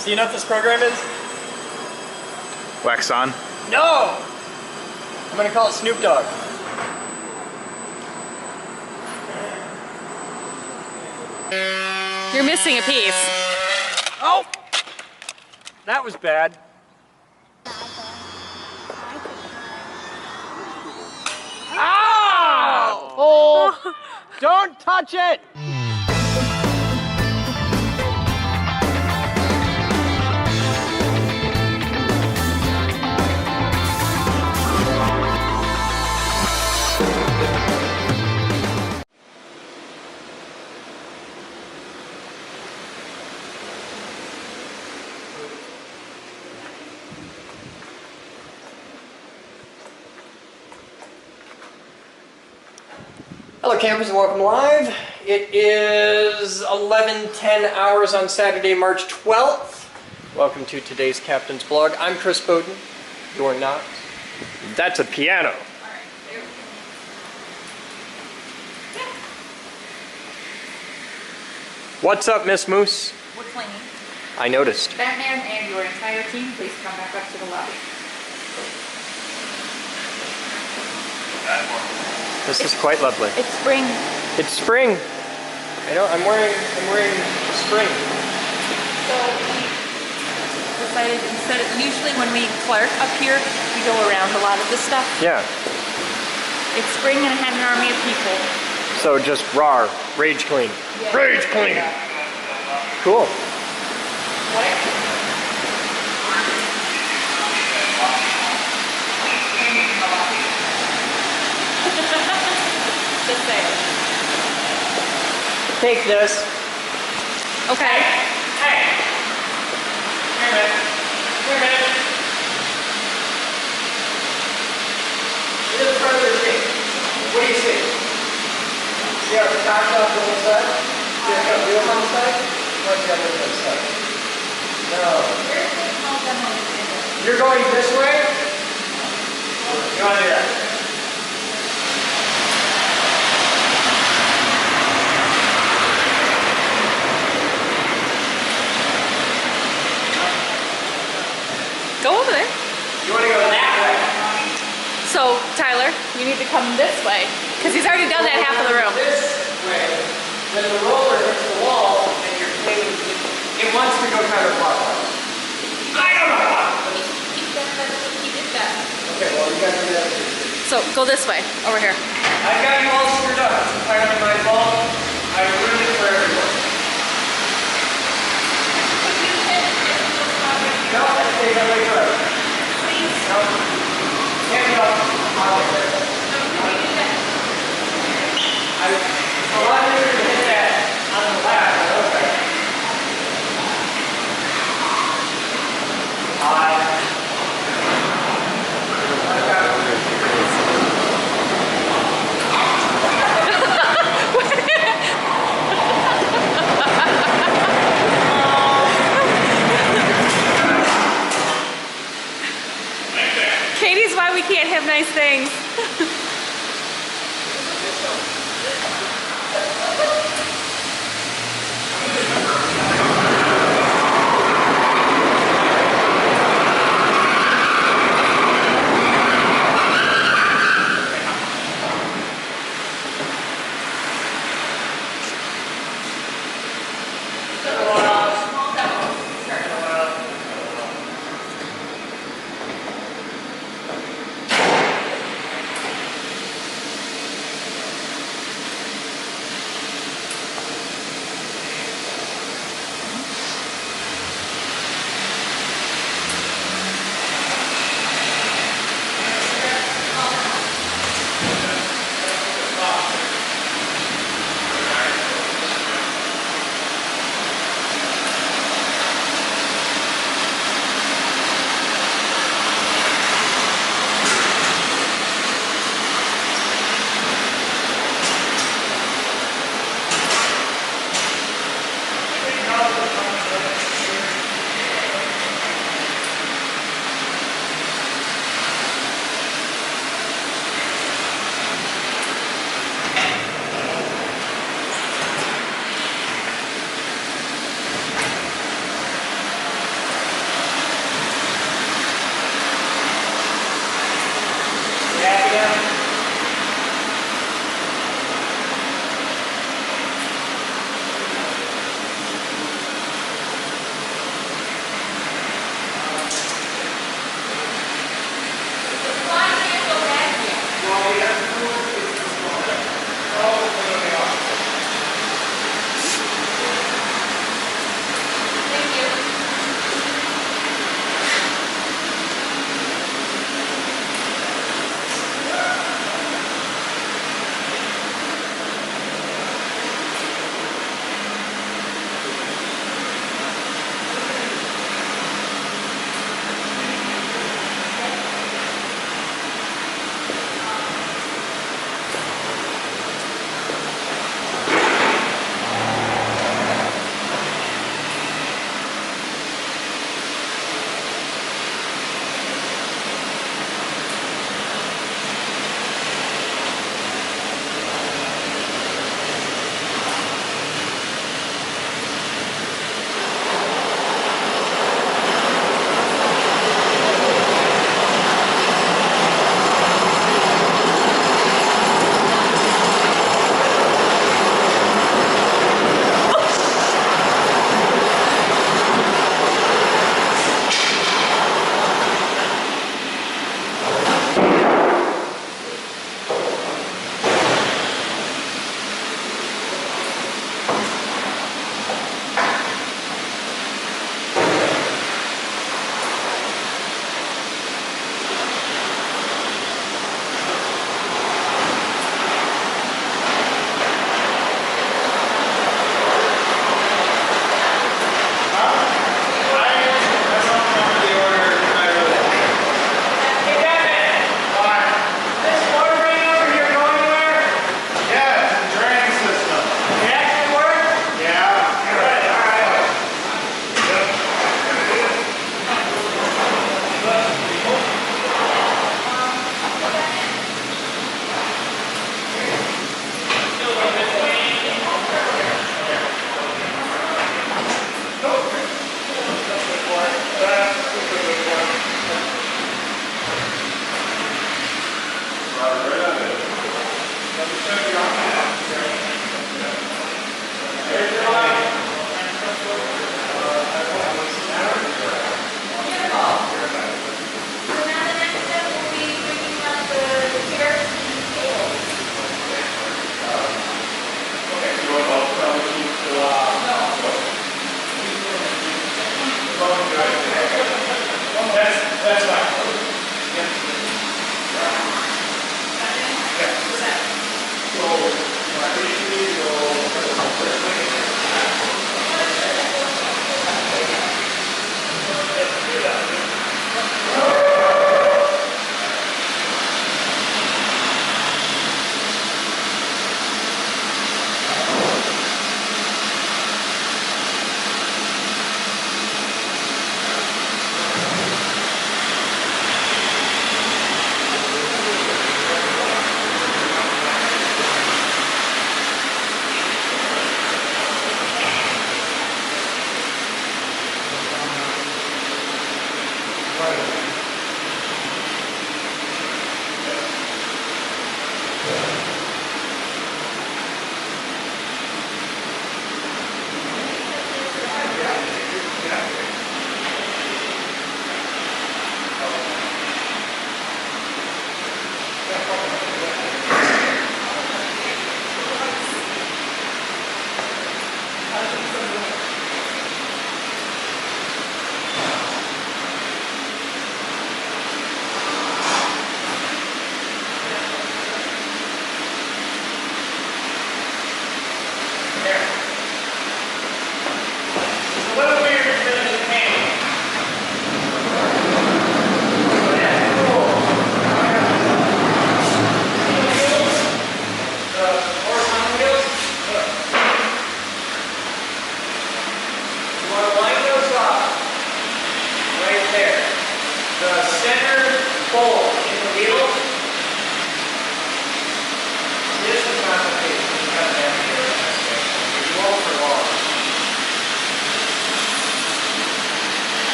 So you know what this program is? Wax on. No! I'm gonna call it Snoop Dogg. You're missing a piece. Oh! That was bad. Ow! Oh! Don't touch it! Hello campers and welcome live. It is 11:10 hours on Saturday, March 12th. Welcome to today's Captain's Blog. I'm Chris Boden. You're not. That's a piano. What's up, Miss Moose? We're cleaning. I noticed. Batman and your entire team, please come back up to the lobby. This is quite lovely. It's spring. It's spring. I know. I'm wearing spring. So we decided instead of, usually when we clerk up here, we go around a lot of this stuff. Yeah. It's spring and I have an army of people. So just raw, rage clean. Yeah. Rage clean. Yeah. Cool. What? Just say it. Take this. Okay. Hey. Here a minute. Here a minute. Look at the front of the thing. What do you see? See how it's cocked off the whole side? See how it's got wheels on the side? What's the other side? No. You're going this way? You want to do that? Go over there. You want to go that way? So, Tyler, you need to come this way, because he's already done that half of the room. This way, then the roller hits the wall, and your thing, it wants to go counterclockwise. I don't know how. Keep it back. Okay, well, you got to do that. So, go this way, over here. I've got you all screwed up. It's entirely my fault. I ruined it for everyone. No, that's the way good. Please. No. Get me off. A lot of you hit that on the left. Okay. Katie's why we can't have nice things.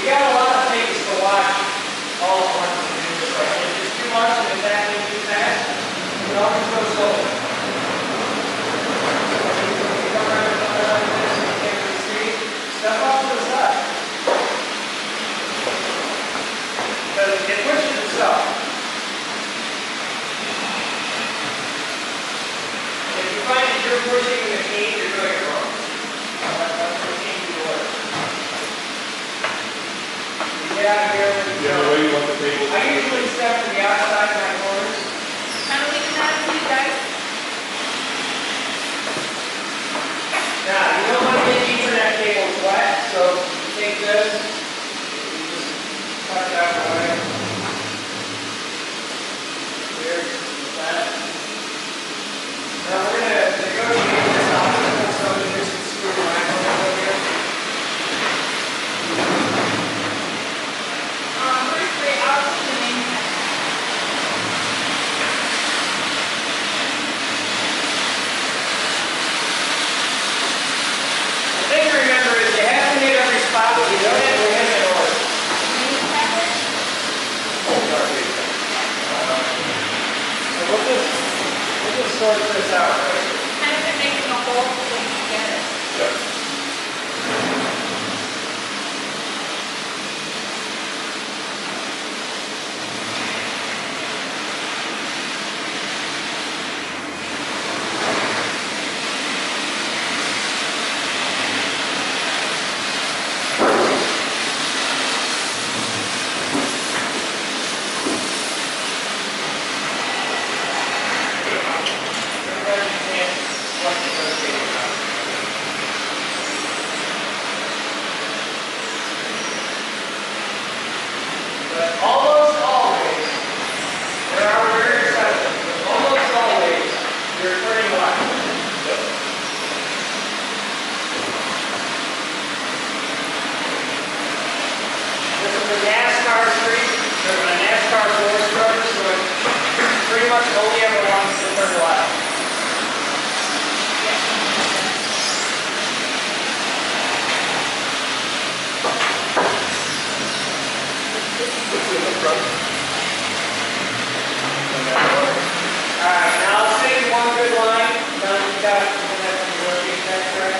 got a lot of things to watch all at once to do this right. If it's too much and it's happening too fast, you can always go slow. You come around like this and you can't really see, step off to the side. Because it pushes itself. If you find that you're pushing the machine, you're doing it wrong. That's the machine to work. Get out of here. You have a way you want the table? I usually step to the outside of my corners. Kind of leaving that to you guys. Now, you don't want to get Ethernet cables wet, so you take this, you just tuck it out of the way. Here, like that. Now we're going to negotiate this optical, so we just screw the line over here. Firstly, I'll put the name tag. The thing to remember is you have to hit every spot, but you don't have to hit it in order. Name tag. So we'll just sort this out, right? Kind of been making a hole so that you can get it. But almost always, there are rare exceptions, but almost always, you're turning left. This is a NASCAR street, there's a NASCAR four-stroke, so it pretty much only ever wants to turn left. Alright, now let's take one good line. Now you've got to rotate that track.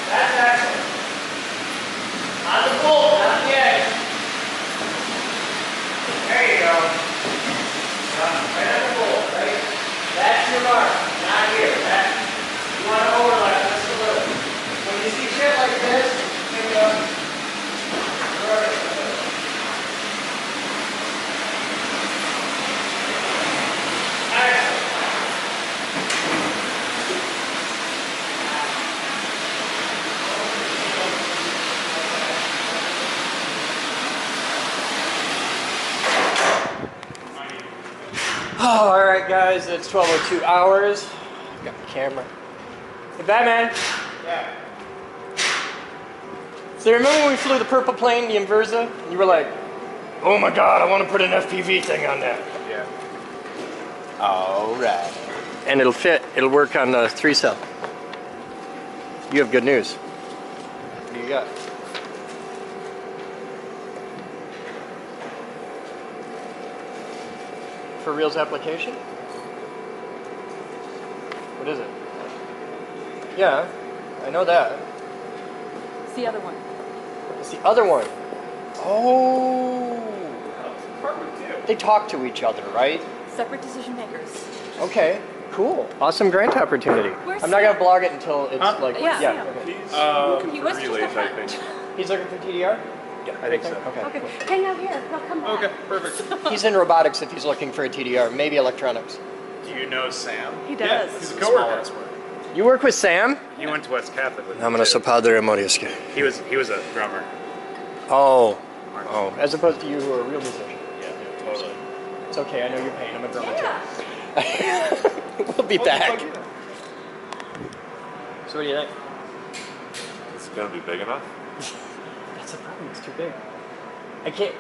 That's excellent. On the bolt, not the edge. There you go. Right on the bolt, right? That's your mark, not here. You want to overlap just a little. When you see shit like this, pick it up. Excellent. Oh, all right, guys, it's 12:02 hours. I've got the camera. Hey, Batman. Yeah. So remember when we flew the purple plane, the Inversa? And you were like, oh my God, I want to put an FPV thing on that. Yeah. All right. And it'll fit, it'll work on the 3-cell. You have good news. What do you got? For reals application? What is it? Yeah, I know that. It's the other one. It's the other one. Oh. They talk to each other, right? Separate decision makers. Okay, cool. Awesome grant opportunity. Where's I'm not going to Sam? blog it until it's like... Yeah, Sam. okay. He's looking He for was just relays, a I friend. think. He's looking for TDR? Yeah, I think so. Okay. Okay, hang out here. He'll come back. Okay, perfect. He's in robotics if he's looking for a TDR, maybe electronics. Do you know Sam? He does. He's a coworker. You work with Sam? He went to West Catholic with me. I'm too. padre Moriuski. He was a drummer. Oh. Oh, as opposed to you who are a real musician. Yeah, totally. It's okay, I know your pain. I'm a drummer Yeah. too. We'll be back. So what do you think? It's gonna be big enough. That's the problem, it's too big. I can't...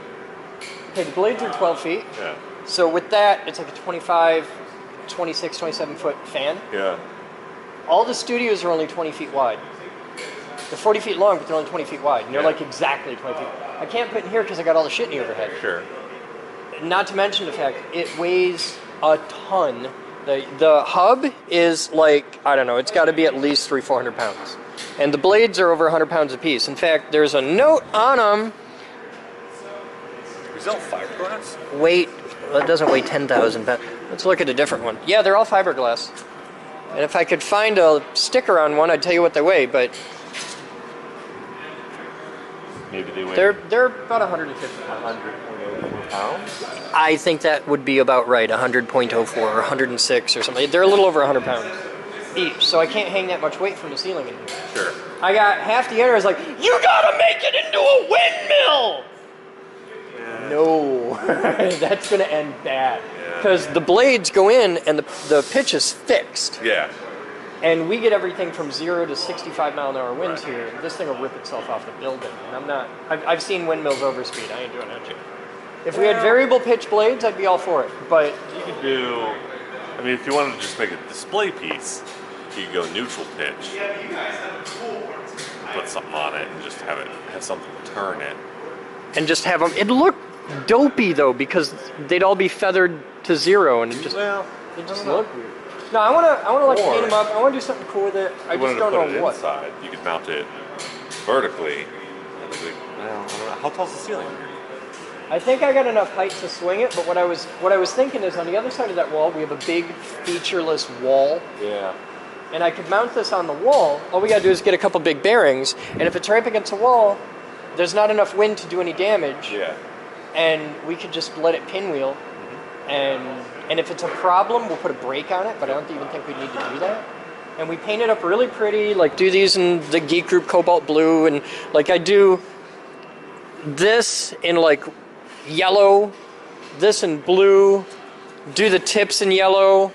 Okay, the blades are 12 feet. Yeah. So with that, it's like a 25, 26, 27 foot fan. Yeah. All the studios are only 20 feet wide. They're 40 feet long, but they're only 20 feet wide. And they're like exactly 20 feet. I can't put in here because I got all the shit in the overhead. Sure. Not to mention the fact it weighs a ton. The hub is like, I don't know, it's got to be at least 300-400 pounds. And the blades are over 100 pounds apiece. In fact, there's a note on them. Is that fiberglass? Weight, well, it doesn't weigh 10,000 pounds. Let's look at a different one. Yeah, they're all fiberglass. And if I could find a sticker on one, I'd tell you what they weigh, but Maybe they weigh they're about 150 pounds. 100.04 pounds. I think that would be about right, 100.04 or 106 or something. They're a little over 100 pounds each, so I can't hang that much weight from the ceiling in here. Sure. I got half the owner is like, you gotta make it into a windmill! No, that's gonna end bad. Because the blades go in and the pitch is fixed. Yeah. And we get everything from 0 to 65 mile an hour winds here. This thing will rip itself off the building. And I'm not, I've seen windmills over speed. I ain't doing that shit. If we had variable pitch blades, I'd be all for it. But You could do. I mean, if you wanted to just make a display piece, you could go neutral pitch. Put something on it and just have something to turn it. and just have them, it'd look dopey though, because they'd all be feathered to 0 and it just look weird. No, I wanna like Or- paint them up. I wanna do something cool with it. I You just wanted to don't put know it what. inside. You could mount it vertically. And I don't know. How tall's the ceiling? I think I got enough height to swing it, but what I was thinking is on the other side of that wall we have a big featureless wall, Yeah. and I could mount this on the wall. All we gotta do is get a couple big bearings, and if it's right up against the wall, there's not enough wind to do any damage, Yeah. and we could just let it pinwheel. And if it's a problem, we'll put a brake on it, but I don't even think we need to do that. And we paint it up really pretty, like do these in the Geek Group Cobalt Blue, and like I do this in like yellow, this in blue, do the tips in yellow,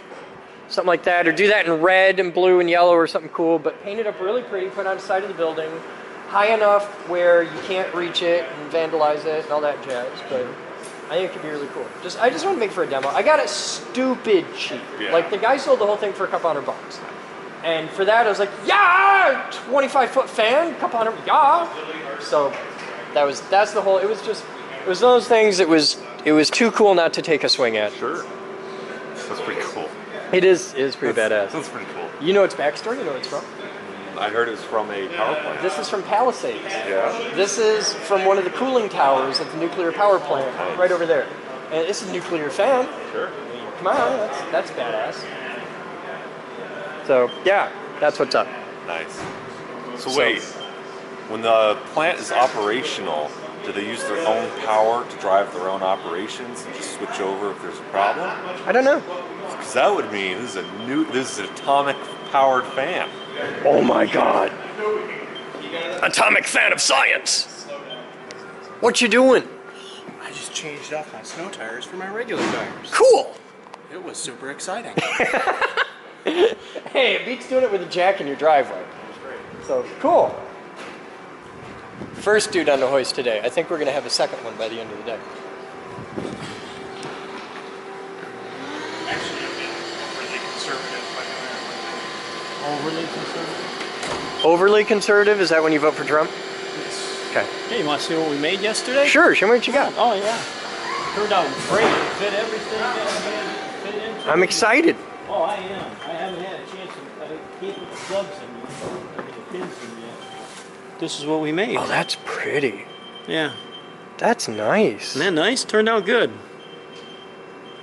something like that, or do that in red and blue and yellow or something cool, but paint it up really pretty, put it on the side of the building, high enough where you can't reach it and vandalize it and all that jazz, but I think it could be really cool. I just want to make it for a demo. I got it stupid cheap. Yeah. Like the guy sold the whole thing for a couple $100. And for that I was like, yeah, 25-foot fan, couple hundred, yeah. So that's the whole, it was one of those things it was too cool not to take a swing at. Sure. That's pretty cool. It is pretty badass. That's pretty cool. You know its backstory? You know where it's from? I heard it's from a power plant. This is from Palisades. Yeah. This is from one of the cooling towers at the nuclear power plant, Nice. right over there. And it's a nuclear fan. Sure. Come on, that's badass. So yeah, that's what's up. Nice. So wait, when the plant is operational, do they use their own power to drive their own operations and just switch over if there's a problem? I don't know. Because that would mean this is an atomic powered fan. Oh my god. Atomic fan of science. What you doing? I just changed off my snow tires for my regular tires. Cool. It was super exciting. Hey, it beats doing it with a jack in your driveway. So cool. First dude on the hoist today. I think we're gonna have a second one by the end of the day. Actually, I've been really conservative by Overly conservative? Overly conservative? Is that when you vote for Trump? Okay. Hey, you want to see what we made yesterday? Sure, show me what you got. Oh, yeah. Turned out great. Fit everything that I had fit into. I'm excited. Oh, I am. I haven't had a chance to. I can't put the plugs in yet. I mean, the pins in yet. This is what we made. Oh, that's pretty. Yeah. That's nice. Isn't that nice? Turned out good.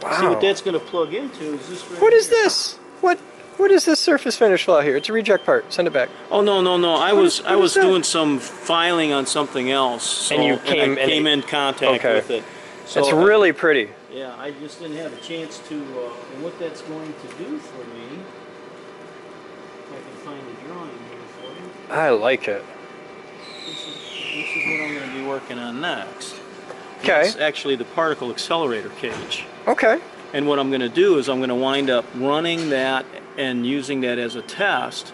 Wow. See what that's going to plug into is this right What is here. this? What is this surface finish flaw here? It's a reject part. Send it back. Oh no. I What was is that? doing some filing on something else. So, And you I came in contact Okay. with it. So It's really pretty. yeah, I just didn't have a chance to. And what that's going to do for me, if I can find the drawing here for you. I like it. This is what I'm going to be working on next. Okay. It's actually the particle accelerator cage. Okay. And what I'm going to do is I'm going to wind up running that and using that as a test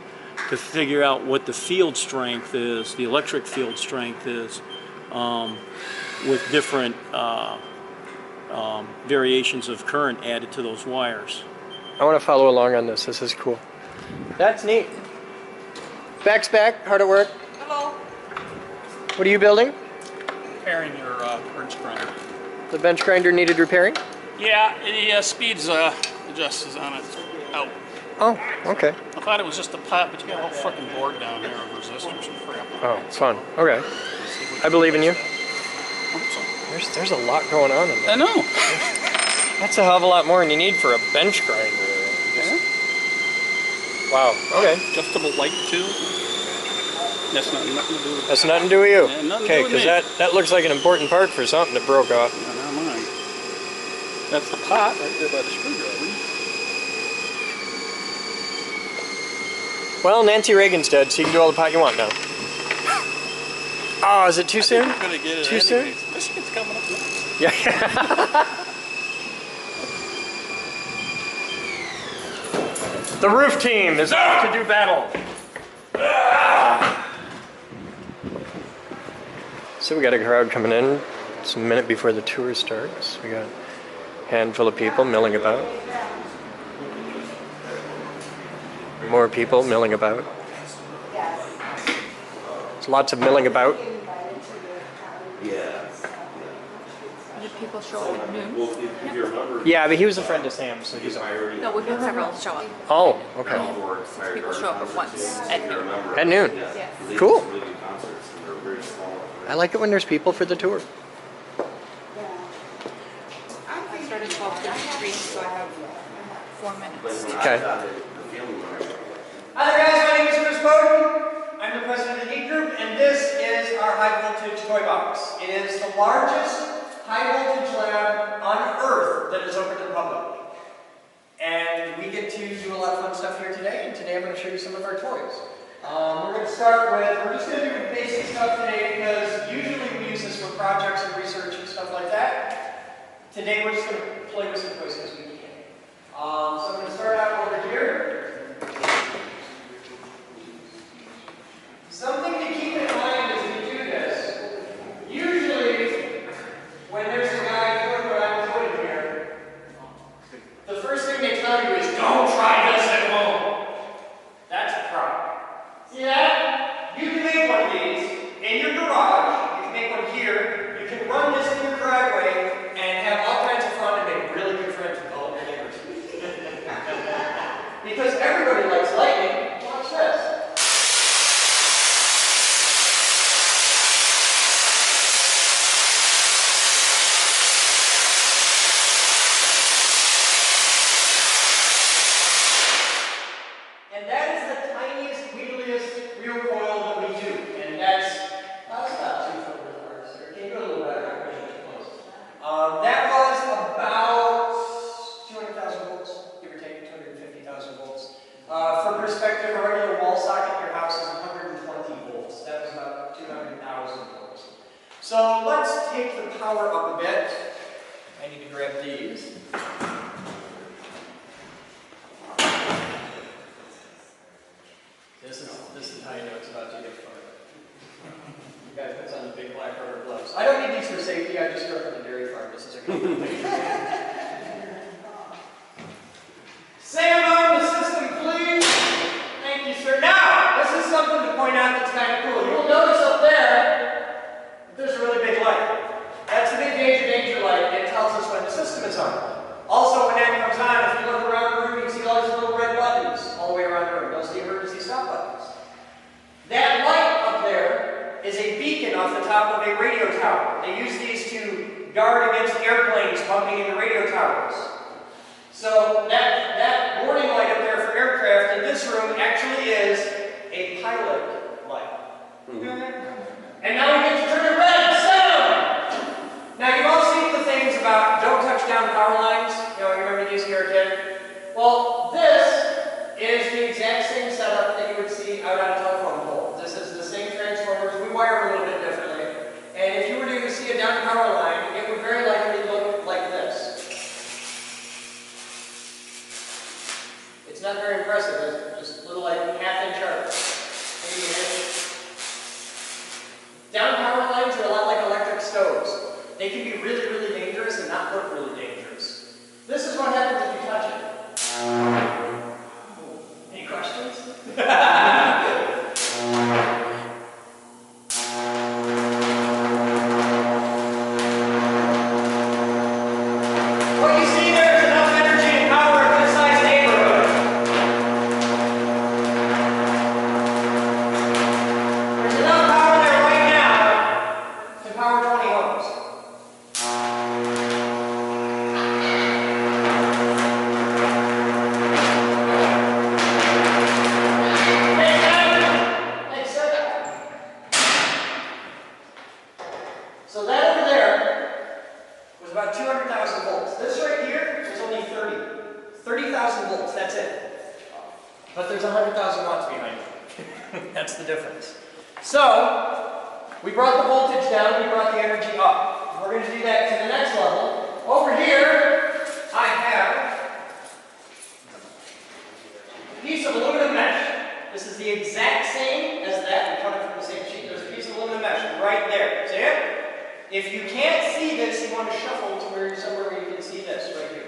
to figure out what the field strength is, the electric field strength is, with different variations of current added to those wires. I want to follow along on this. This is cool. That's neat. Back's back. Hard at work. Hello. What are you building? Repairing your bench grinder. The bench grinder needed repairing? Yeah, the speeds adjusters on it out. Oh, okay. I thought it was just a pot, but you got a whole fucking board down here of resistors and crap. Oh, fun. Okay. I believe in you. There's a lot going on in there. I know. That's a hell of a lot more than you need for a bench grinder. Wow. Okay. Adjustable light too. That's nothing to do with That's nothing to do with you. Yeah, nothing to Okay, do with because me. that looks like an important part for something that broke off. No, not mine. That's the pot right there by the screwdriver. Well, Nancy Reagan's dead, so you can do all the pot you want now. Oh, is it too soon? I'm gonna get it Too soon? anyways. Michigan's coming up next. Yeah. The roof team is off to do battle. So we got a crowd coming in. It's a minute before the tour starts. We got a handful of people milling about. More people milling about. There's lots of milling about. Did people show up at noon? Yeah, but he was a friend of Sam's, so he's alright. No, we've had several show up. Oh, okay. People show up at once at noon. At noon. Cool. I like it when there's people for the tour. I started 12:33, so I have 4 minutes. Okay. Hi there guys, my name is Chris Boden. I'm the president of the Geek Group, and this is our high voltage toy box. It is the largest high voltage lab on Earth that is open to the public. And we get to do a lot of fun stuff here today, and today I'm going to show you some of our toys. We're going to start with, we're just going to do basic stuff today because usually we use this for projects and research and stuff like that. Today we're just going to play with some toys as we can. So I'm going to start out over here. Something to keep in mind as we do this, usually when there's a guy doing what I'm doing here, the first thing they tell you is don't try this at home. That's a problem. See that? You can make one of these in your garage, you can make one here, you can run this in your driveway and have all kinds of fun and make really good friends with all of your neighbors. Because everybody likes lightning. Watch this. And that is the tiniest, wheeliest real coil that we do. And that's about 2 foot worth. Can you go a little better? I'm pushing too close. That was about 200,000 volts, give or take 250,000 volts. For perspective, a regular wall socket in your house is 120 volts. That was about 200,000 volts. So let's take the power up a bit. I need to grab these. This is how you know it's about to get fun. You guys put on the big black rubber gloves. I don't need these for safety, I just grew up on a dairy farm. This is a good thing. Sam on the system, please. Thank you, sir. Now, this is something to point out that's kind of cool. You'll notice up there, there's a really big light. That's the big danger light. It tells system it's on. Also, when that comes on, if you look around the room, you can see all these little red buttons all the way around the room. Those are the emergency stop buttons. That light up there is a beacon off the top of a radio tower. They use these to guard against airplanes bumping into radio towers. So that warning light up there for aircraft in this room actually is a pilot light. And now we get to turn it red. Sound! Now you've all seen the things about don't touch down power lines. You know, you remember these here again? Well, this is the exact same setup that you would see out on a telephone pole. This is the same transformers. We wire them a little bit differently. And if you were to see a down power line, it would very likely look like this. It's not very impressive, is it? Just little like half-inch arcs. Maybe an inch. Down power lines are a lot like electric stoves. They can be really, really dangerous and not look really dangerous. This is what happens if you touch it. Any questions? What you see there is enough energy and power in this size neighborhood. There's enough power there right now to power 20 homes. So that over there was about 200,000 volts. This right here is only 30,000 volts, that's it. But there's 100,000 watts behind it. That's the difference. So, we brought the voltage down, we brought the energy up. We're going to do that to the next level. Over here, I have a piece of aluminum mesh. This is the exact same as that. We cut it from the same sheet. There's a piece of aluminum mesh right there. See it? If you can't see this, you want to shuffle to where somewhere where you can see this right here.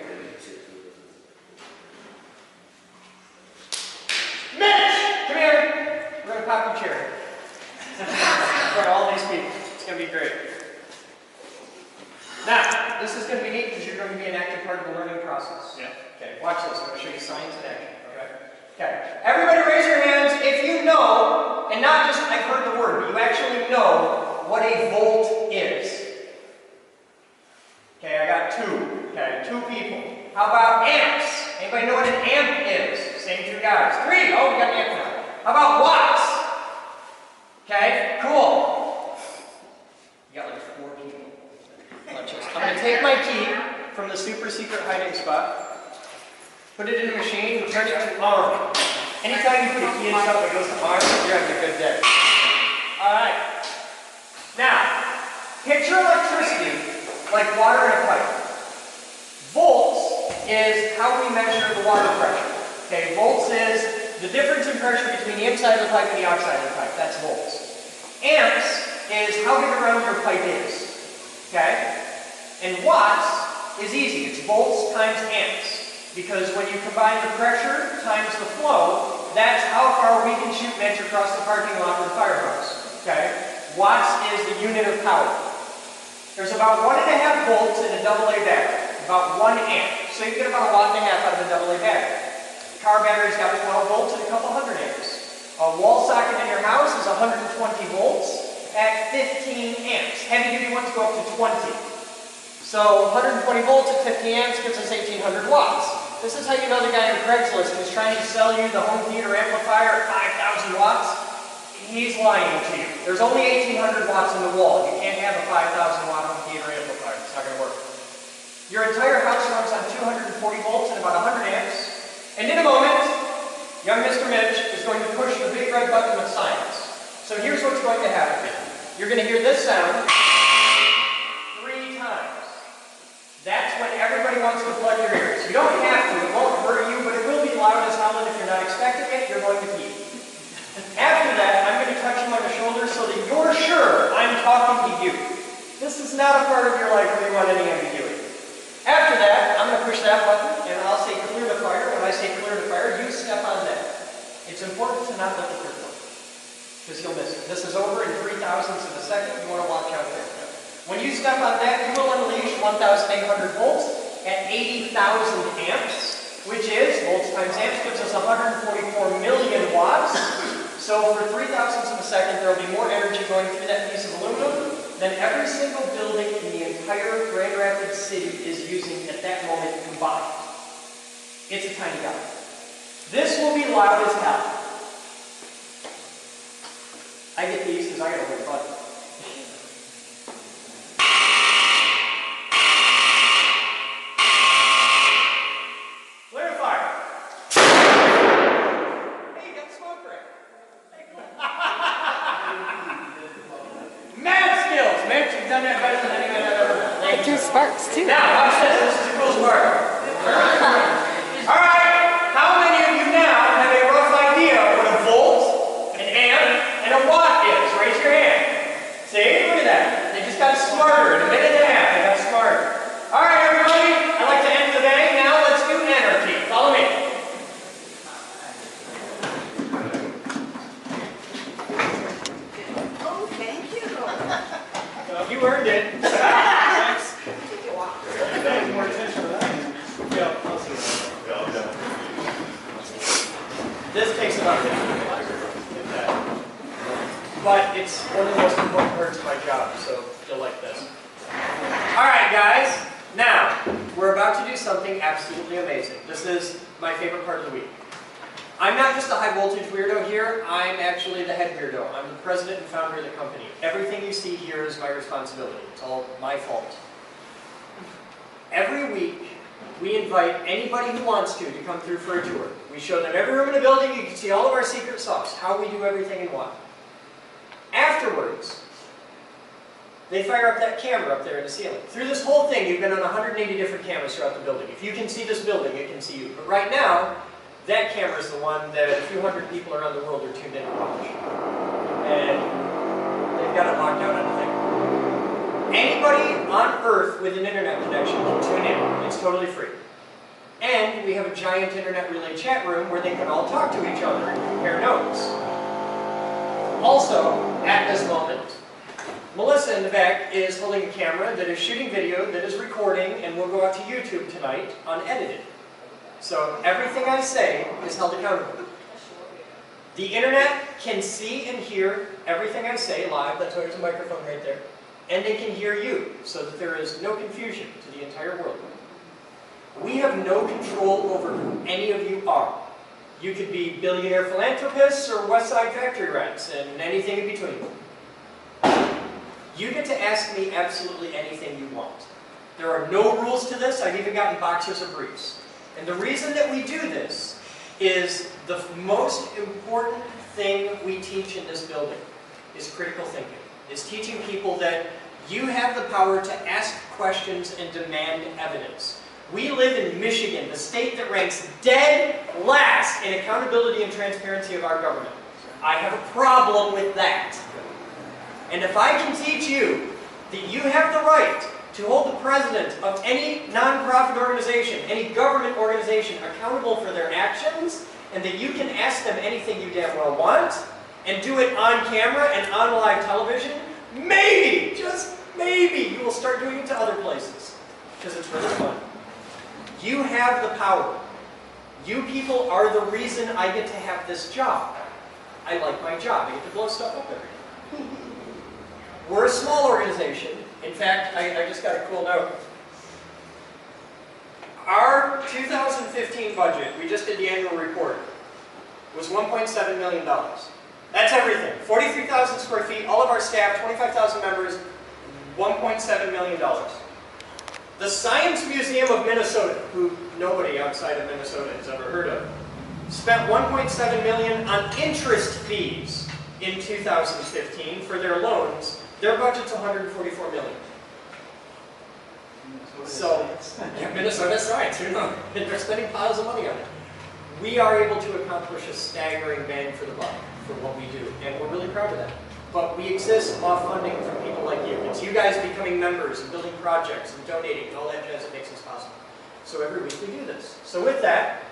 Mitch! Come here! We're going to pop your chair. In front of all these people. It's going to be great. Now, this is going to be neat because you're going to be an active part of the learning process. Yeah. Okay, watch this. I'm going to show you science in action. Okay. Everybody raise your hands if you know, and not just I've heard the word, but you actually know what a volt is. Okay, I got two. Okay, 2 people. How about amps? Anybody know what an amp is? Same 2 guys. 3. Oh, we got an amp now. How about watts? Okay, cool. You got like 4 people. Watch this. I'm going to take my key from the super secret hiding spot. Put it in the machine and turn it to arm. Anytime you put a key in stuff that goes to arm, you're having a good day. Alright. Now, picture electricity like water in a pipe. Volts is how we measure the water pressure. Okay, volts is the difference in pressure between the inside of the pipe and the outside of the pipe. That's volts. Amps is how big around your pipe is. Okay? And watts is easy. It's volts times amps. Because when you combine the pressure times the flow, that's how far we can shoot Mitch across the parking lot of the firehouse. Okay? Watts is the unit of power. There's about 1.5 volts in a AA battery. About 1 amp. So you get about 1.5 watts out of a AA battery. Car battery's got 12 volts and a couple hundred amps. A wall socket in your house is 120 volts at 15 amps. Heavy duty ones go up to 20. So 120 volts at 50 amps gives us 1800 watts. This is how you know the guy on Craigslist who's trying to sell you the home theater amplifier at 5,000 watts. He's lying to you. There's only 1800 watts in the wall. You can't have a 5,000 watt home theater amplifier. It's not going to work. Your entire house runs on 240 volts and about 100 amps. And in a moment, young Mr. Mitch is going to push the big red button of science. So here's what's going to happen. You're going to hear this sound 3 times. That's when everybody wants to plug your ears. You don't have to. It won't hurt you, but it will be loud as hell, and if you're not expecting it, you're going to pee. After that, I'm going to touch you on the shoulder so that you're sure I'm talking to you. This is not a part of your life where you want any ambiguity. After that, I'm going to push that button, and I'll say clear to fire. When I say clear to fire, you step on that. It's important to not look at your phone, because you'll miss it. This is over in 3 thousandths of a second. You want to watch out there. When you step on that, you will unleash 1,800 volts. at 80,000 amps, which is, volts times amps gives us 144 million watts. So for 3,000ths of a second, there will be more energy going through that piece of aluminum than every single building in the entire Grand Rapids city is using at that moment combined. It's a tiny guy. This will be loud as hell. I get these because I got to hold a button. Clear fire. Hey, you got the smoke break. Hey, cool. Mad skills, Mitch. You've done that better than anyone I've ever heard. I drew sparks too. Now, watch this. This is a cool spark. All right. How many of you now have a rough idea of what a volt, an amp, and a watt is? Raise your hand. See? Look at that. They just got smarter. In a minute and a half, they got smarter. All right, everybody. I'd like to end the day. Now let's do anarchy. Follow me. Oh, thank you. Well, you earned it. Thanks. More attention to that. Yeah, I'll see. This takes about 15 minutes. But it's one of the most important parts of my job, so you'll like this. Alright guys, now, we're about to do something absolutely amazing. This is my favorite part of the week. I'm not just a high voltage weirdo here, I'm actually the head weirdo. I'm the president and founder of the company. Everything you see here is my responsibility. It's all my fault. Every week, we invite anybody who wants to come through for a tour. We show them every room in the building, you can see all of our secret sauce, how we do everything and why. Afterwards, they fire up that camera up there in the ceiling. Through this whole thing, you've been on 180 different cameras throughout the building. If you can see this building, it can see you. But right now, that camera is the one that a few hundred people around the world are tuned in to watch. And they've got it locked down on the thing. Anybody on Earth with an internet connection can tune in. It's totally free. And we have a giant internet relay chat room where they can all talk to each other and compare notes. Also, at this moment, Melissa in the back is holding a camera that is shooting video, that is recording, and will go out to YouTube tonight unedited. So everything I say is held accountable. The internet can see and hear everything I say live, that's why there's a microphone right there, and they can hear you, so that there is no confusion to the entire world. We have no control over who any of you are. You could be billionaire philanthropists or West Side factory rats and anything in between. You get to ask me absolutely anything you want. There are no rules to this. I've even gotten boxers of briefs. And the reason that we do this is the most important thing we teach in this building is critical thinking. It's teaching people that you have the power to ask questions and demand evidence. We live in Michigan, the state that ranks dead last in accountability and transparency of our government. I have a problem with that. And if I can teach you that you have the right to hold the president of any nonprofit organization, any government organization accountable for their actions, and that you can ask them anything you damn well want, and do it on camera and on live television, maybe, just maybe, you will start doing it to other places. Because it's really fun. You have the power. You people are the reason I get to have this job. I like my job. I get to blow stuff up every day. We're a small organization. In fact, I just got a cool note. Our 2015 budget, we just did the annual report, was $1.7 million. That's everything. 43,000 square feet, all of our staff, 25,000 members, $1.7 million. The Science Museum of Minnesota, who nobody outside of Minnesota has ever heard of, spent $1.7 million on interest fees in 2015 for their loans. Their budget's $144 million. So, yeah, Minnesota Science, you know, they're spending piles of money on it. We are able to accomplish a staggering bang for the buck for what we do, and we're really proud of that. But we exist off funding from people like you. It's you guys becoming members and building projects and donating and all that jazz that makes this possible. So every week we do this. So with that,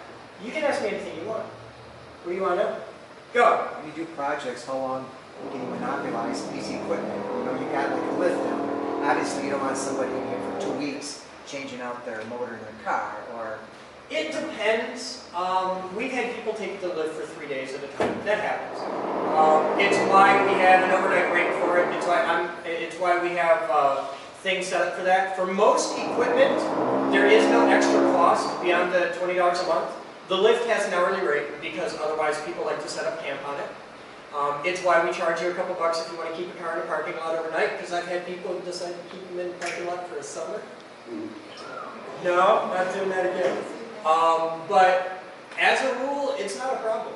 you can ask me anything you want. What do you want to know? Go. When you do projects, how long can you monopolize piece of equipment? You know, you got like a lift down there. Obviously, you don't want somebody in here for 2 weeks changing out their motor in their car, or It depends. We've had people take the lift for 3 days at a time. That happens. It's why we have an overnight rate for it. It's why we have things set up for that. For most equipment, there is no extra cost beyond the $20 a month. The lift has an hourly rate because otherwise people like to set up camp on it. It's why we charge you a couple bucks if you want to keep a car in a parking lot overnight, because I've had people decide to keep them in the parking lot for a summer. No, not doing that again. But as a rule, it's not a problem.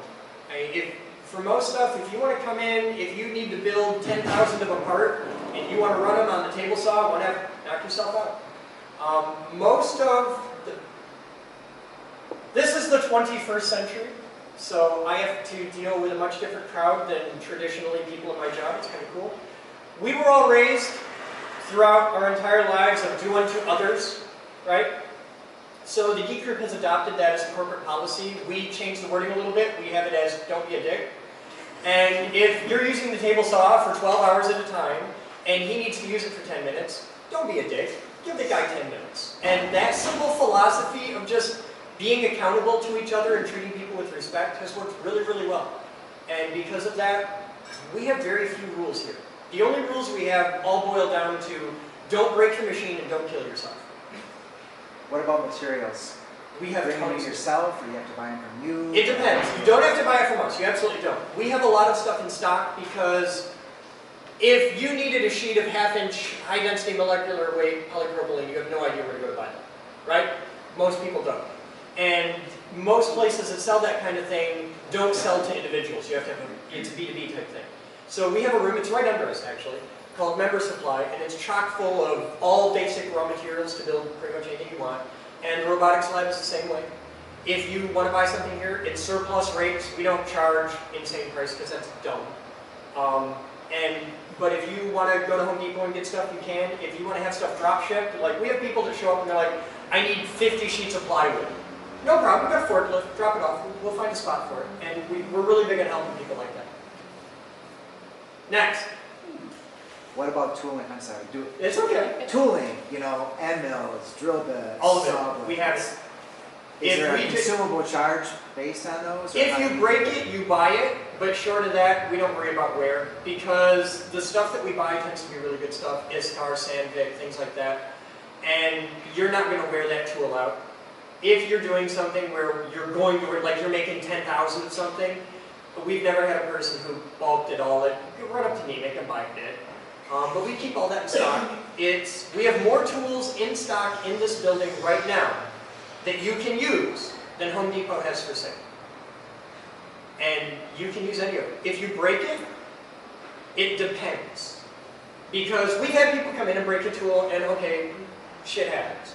For most stuff, if you want to come in, if you need to build 10,000 of a part, and you want to run them on the table saw, knock yourself out. This is the 21st century, so I have to deal with a much different crowd than traditionally people in my job. It's kind of cool. We were all raised throughout our entire lives of do unto others, right? So the Geek Group has adopted that as a corporate policy. We changed the wording a little bit. We have it as don't be a dick. And if you're using the table saw for 12 hours at a time, and he needs to use it for 10 minutes, don't be a dick. Give the guy 10 minutes. And that simple philosophy of just being accountable to each other and treating people with respect has worked really, really well. And because of that, we have very few rules here. The only rules we have all boil down to don't break your machine and don't kill yourself. what about materials? We have Bring them tons of yourself, or you have to buy them from you? It depends. You don't have to buy it from us. You absolutely don't. We have a lot of stuff in stock because if you needed a sheet of half-inch high-density molecular weight polypropylene, you have no idea where to go to buy them, right? Most people don't. And most places that sell that kind of thing don't sell to individuals. You have to have it's a B2B type thing. So we have a room, it's right under us actually, called Member Supply, and it's chock full of all basic raw materials to build pretty much anything you want. And the robotics lab is the same way. If you want to buy something here, it's surplus rates. We don't charge insane price because that's dumb. But if you want to go to Home Depot and get stuff, you can. If you want to have stuff drop shipped, like we have people that show up and they're like, I need 50 sheets of plywood. No problem, we've got a forklift, drop it off, we'll find a spot for it. And we're really big on helping people like that. Next. What about tooling? I'm sorry. It's okay. Tooling, end mills, drill bits, All of saw it. blades. We have it. Is there a consumable charge based on those? If you break it, you buy it, but short of that, we don't worry about wear, because the stuff that we buy tends to be really good stuff, ISCAR, Sandvik, things like that, and you're not going to wear that tool out. If you're doing something where you're going to, like you're making 10,000 of something, but we've never had a person who balked at all. You run up to me, make them buy it. But we keep all that in stock. We have more tools in stock in this building right now that you can use than Home Depot has for sale. And you can use any of it. If you break it, it depends. Because we've had people come in and break a tool and okay, shit happens.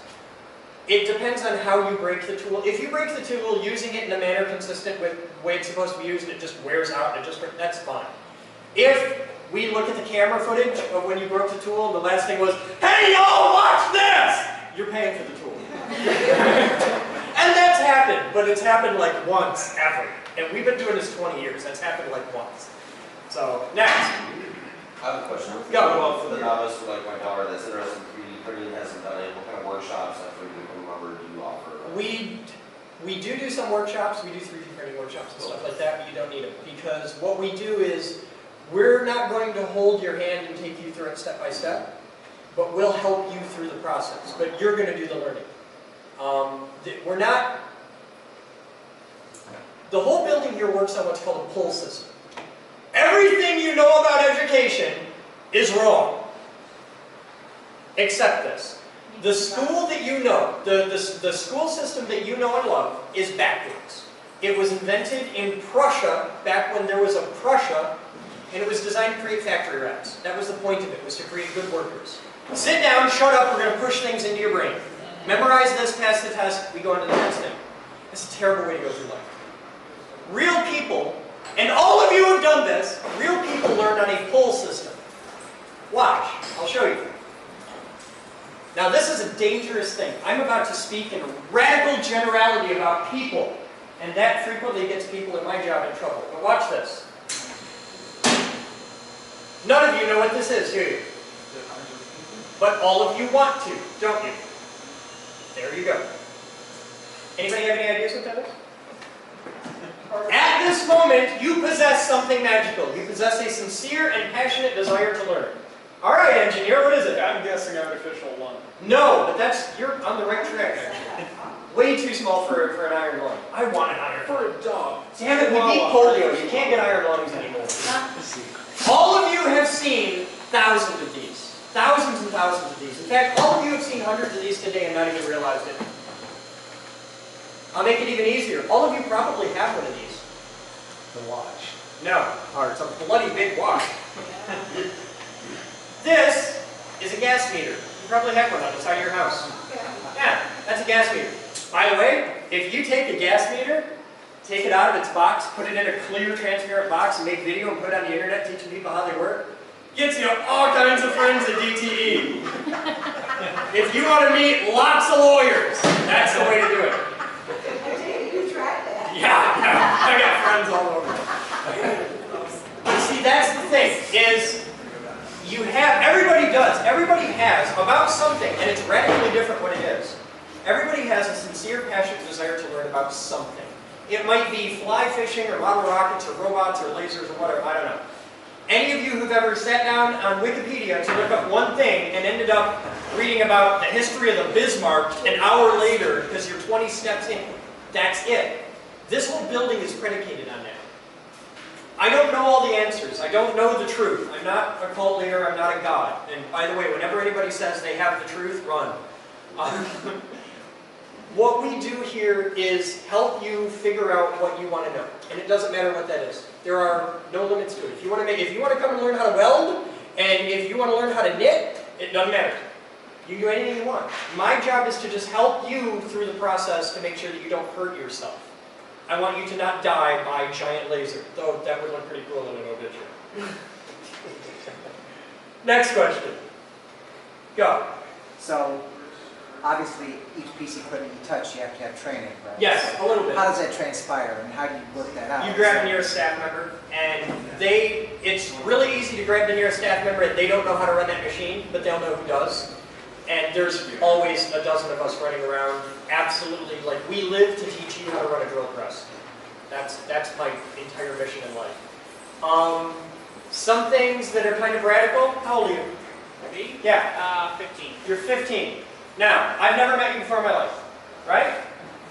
It depends on how you break the tool. If you break the tool using it in a manner consistent with the way it's supposed to be used and it just wears out, and that's fine. If we look at the camera footage of when you broke the tool and the last thing was, hey y'all, watch this! You're paying for the tool. And that's happened, but it's happened like once ever. And we've been doing this 20 years, that's happened like once. So, next. I have a question. Go. What about for the novice, for like my daughter that's interested in 3D printing, hasn't done it, what kind of workshops at Freedom Rubber do you offer? We do some workshops, we do 3D printing workshops and stuff like that, but you don't need them. Because what we do is, we're not going to hold your hand and take you through it step by step, but we'll help you through the process. But you're going to do the learning. The whole building here works on what's called a pull system. Everything you know about education is wrong. Except this. The school that you know, the school system that you know and love is backwards. It was invented in Prussia, back when there was a Prussia, and it was designed to create factory rats. That was the point of it, was to create good workers. Sit down, shut up, we're going to push things into your brain. Memorize this, pass the test, we go on to the next thing. It's a terrible way to go through life. Real people, and all of you have done this, real people learn on a pull system. Watch, I'll show you. Now this is a dangerous thing. I'm about to speak in a radical generality about people, and that frequently gets people in my job in trouble. But watch this. None of you know what this is, do you? But all of you want to, don't you? There you go. Anybody have any ideas what that is? At this moment, you possess something magical. You possess a sincere and passionate desire to learn. All right, engineer, what is it? I'm guessing artificial lung. No, but you're on the right track, actually. Way too small for an iron lung. I want an iron lung. For a dog. Damn it, we beat polio. You can't get iron lungs anymore. All of you have seen thousands of these. Thousands and thousands of these. In fact, all of you have seen hundreds of these today and not even realized it. I'll make it even easier. All of you probably have one of these. The watch. No, it's a bloody big watch. This is a gas meter. You probably have one on the side of your house. Yeah, that's a gas meter. By the way, if you take a gas meter, take it out of its box, put it in a clear, transparent box, and make video and put it on the internet teaching people how they work, gets you all kinds of friends at DTE. If you want to meet lots of lawyers, that's the way to do it. You tried that. Yeah, I got friends all over. You see, that's the thing, is everybody has about something, and it's radically different what it is. Everybody has a sincere, passionate desire to learn about something. It might be fly fishing, or model rockets, or robots, or lasers, or whatever, I don't know. Any of you who've ever sat down on Wikipedia to look up one thing and ended up reading about the history of the Bismarck an hour later because you're 20 steps in, that's it. This whole building is predicated on that. I don't know all the answers. I don't know the truth. I'm not a cult leader. I'm not a god. And by the way, whenever anybody says they have the truth, run. What we do here is help you figure out what you want to know. And it doesn't matter what that is. There are no limits to it. If you want to come and learn how to weld, and if you want to learn how to knit, it doesn't matter. You can do anything you want. My job is to just help you through the process to make sure that you don't hurt yourself. I want you to not die by giant laser, though that would look pretty cool in an obituary. Next question. Go. So, obviously, each piece of equipment you touch, you have to have training, right? Yes, a little bit. How does that transpire, and how do you work that out? You grab the nearest staff member, and it's really easy to grab the nearest staff member, and they don't know how to run that machine, but they'll know who does. And there's always a dozen of us running around, absolutely, like we live to teach you how to run a drill press. That's my entire mission in life. Some things that are kind of radical. How old are you? Me? Yeah. 15. You're 15. Now, I've never met you before in my life, right?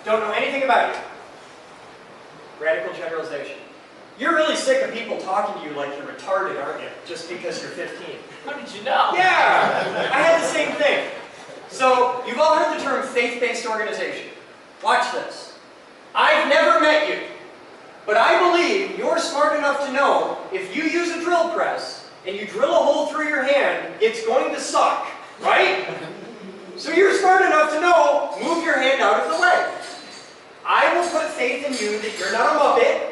Don't know anything about you. Radical generalization. You're really sick of people talking to you like you're retarded, aren't you? Just because you're 15. How did you know? Yeah! I had the same thing. So, you've all heard the term faith-based organization. Watch this. I've never met you, but I believe you're smart enough to know if you use a drill press and you drill a hole through your hand, it's going to suck, right? So you're smart enough to know, move your hand out of the way. I will put faith in you that you're not a muppet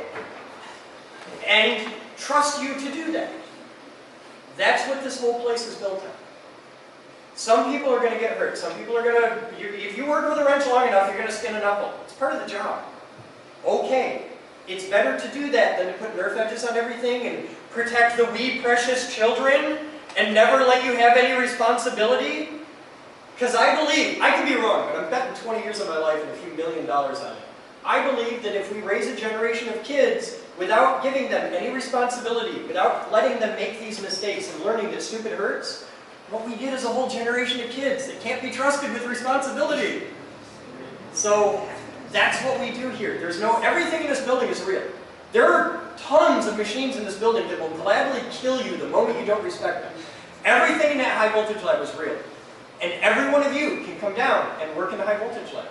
and trust you to do that. That's what this whole place is built on. Some people are going to get hurt. Some people are going to, if you work with a wrench long enough, you're going to skin a knuckle. It's part of the job. Okay. It's better to do that than to put Nerf edges on everything and protect the wee precious children and never let you have any responsibility. Because I believe, I could be wrong, but I'm betting 20 years of my life and a few $1 million on it. I believe that if we raise a generation of kids without giving them any responsibility, without letting them make these mistakes and learning that stupid hurts, what we get is a whole generation of kids that can't be trusted with responsibility. So that's what we do here. Everything in this building is real. There are tons of machines in this building that will gladly kill you the moment you don't respect them. Everything in that high voltage lab is real. And every one of you can come down and work in the high voltage lab.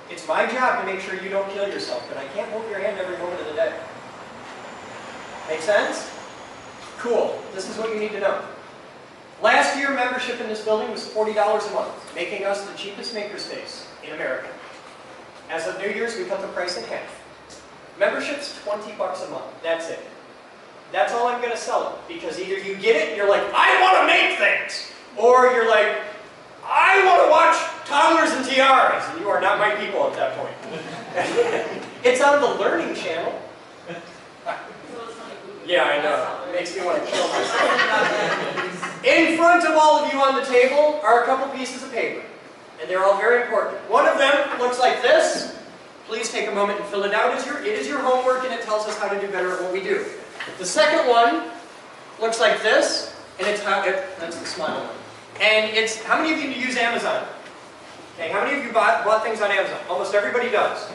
It's my job to make sure you don't kill yourself, but I can't hold your hand every moment of the day. Make sense? Cool. This is what you need to know. Last year, membership in this building was $40 a month, making us the cheapest makerspace in America. As of New Year's, we cut the price in half. Membership's $20 a month. That's it. That's all I'm going to sell it. Because either you get it and you're like, I want to make things! Or you're like, I want to watch toddlers and tiaras. And you are not my people at that point. It's on the Learning Channel. Yeah, I know. It makes me want to kill myself. In front of all of you on the table are a couple pieces of paper. And they're all very important. One of them looks like this. Please take a moment and fill it out. It is your homework, and it tells us how to do better at what we do. The second one looks like this, and that's the smile one. And it's, how many of you use Amazon? Okay, how many of you bought things on Amazon? Almost everybody does.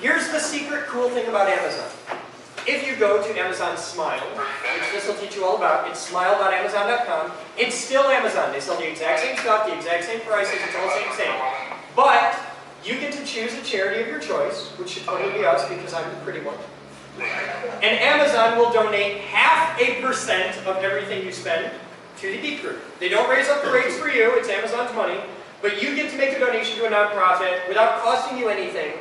Here's the secret cool thing about Amazon. If you go to Amazon Smile, which this will teach you all about, it's smile.amazon.com, it's still Amazon. They sell the exact same stuff, the exact same prices, it's all the same. But you get to choose a charity of your choice, which should totally be us because I'm the pretty one. And Amazon will donate 0.5% of everything you spend to the Geek Group. They don't raise up the rates for you, it's Amazon's money, but you get to make a donation to a nonprofit without costing you anything,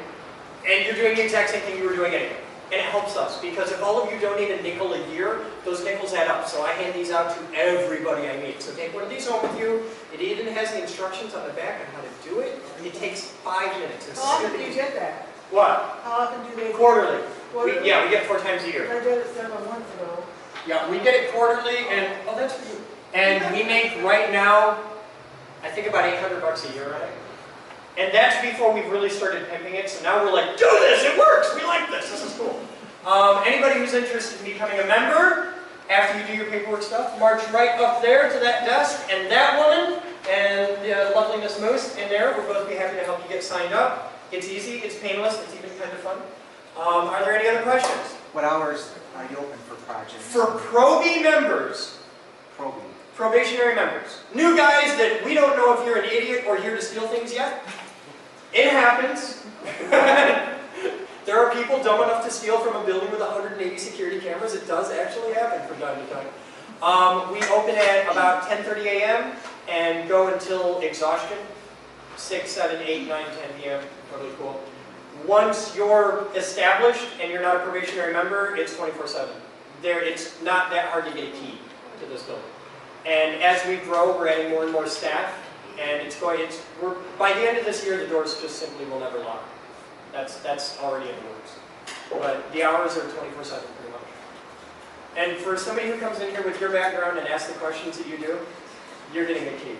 and you're doing the exact same thing you were doing anyway. And it helps us, because if all of you donate a nickel a year, those nickels add up. So I hand these out to everybody I meet. So take one of these home with you. It even has the instructions on the back on how to do it. It takes 5 minutes. It's How often do you get that? What? How often do they? Quarterly. Quarterly? We get it 4 times a year. I did it several months ago. Yeah, we get it quarterly, and oh, that's for you. And we make right now, I think about $800 a year on it. And that's before we've really started pimping it. So now we're like, do this, it works. We like this. This is cool. Anybody who's interested in becoming a member, after you do your paperwork stuff, march right up there to that desk, and that woman and the loveliness Moose in there will both be happy to help you get signed up. It's easy, it's painless, it's even kind of fun. Are there any other questions? What hours are you open for projects? For Proby members, probationary members, new guys that we don't know if you're an idiot or here to steal things yet, it happens. There are people dumb enough to steal from a building with 180 security cameras. It does actually happen from time to time. We open at about 10:30 a.m. and go until exhaustion. 6, 7, 8, 9, 10 p.m. Totally cool. Once you're established and you're not a probationary member, it's 24/7. It's not that hard to get a key to this building. And as we grow, we're adding more and more staff. And by the end of this year, the doors just simply will never lock. That's already in the works. But the hours are 24/7 pretty much. And for somebody who comes in here with your background and asks the questions that you do, you're getting a key.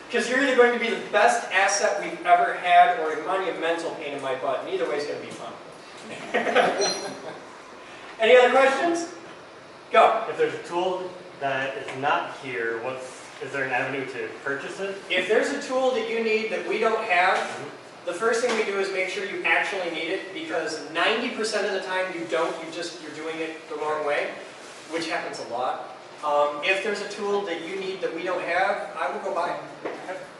Because you're either going to be the best asset we've ever had or a monumental pain in my butt. And either way is going to be fun. Any other questions? Go. If there's a tool that is not here, is there an avenue to purchase it? If there's a tool that you need that we don't have, the first thing we do is make sure you actually need it, because 90% of the time you don't, you're doing it the wrong way, which happens a lot. If there's a tool that you need that we don't have, I will go buy it.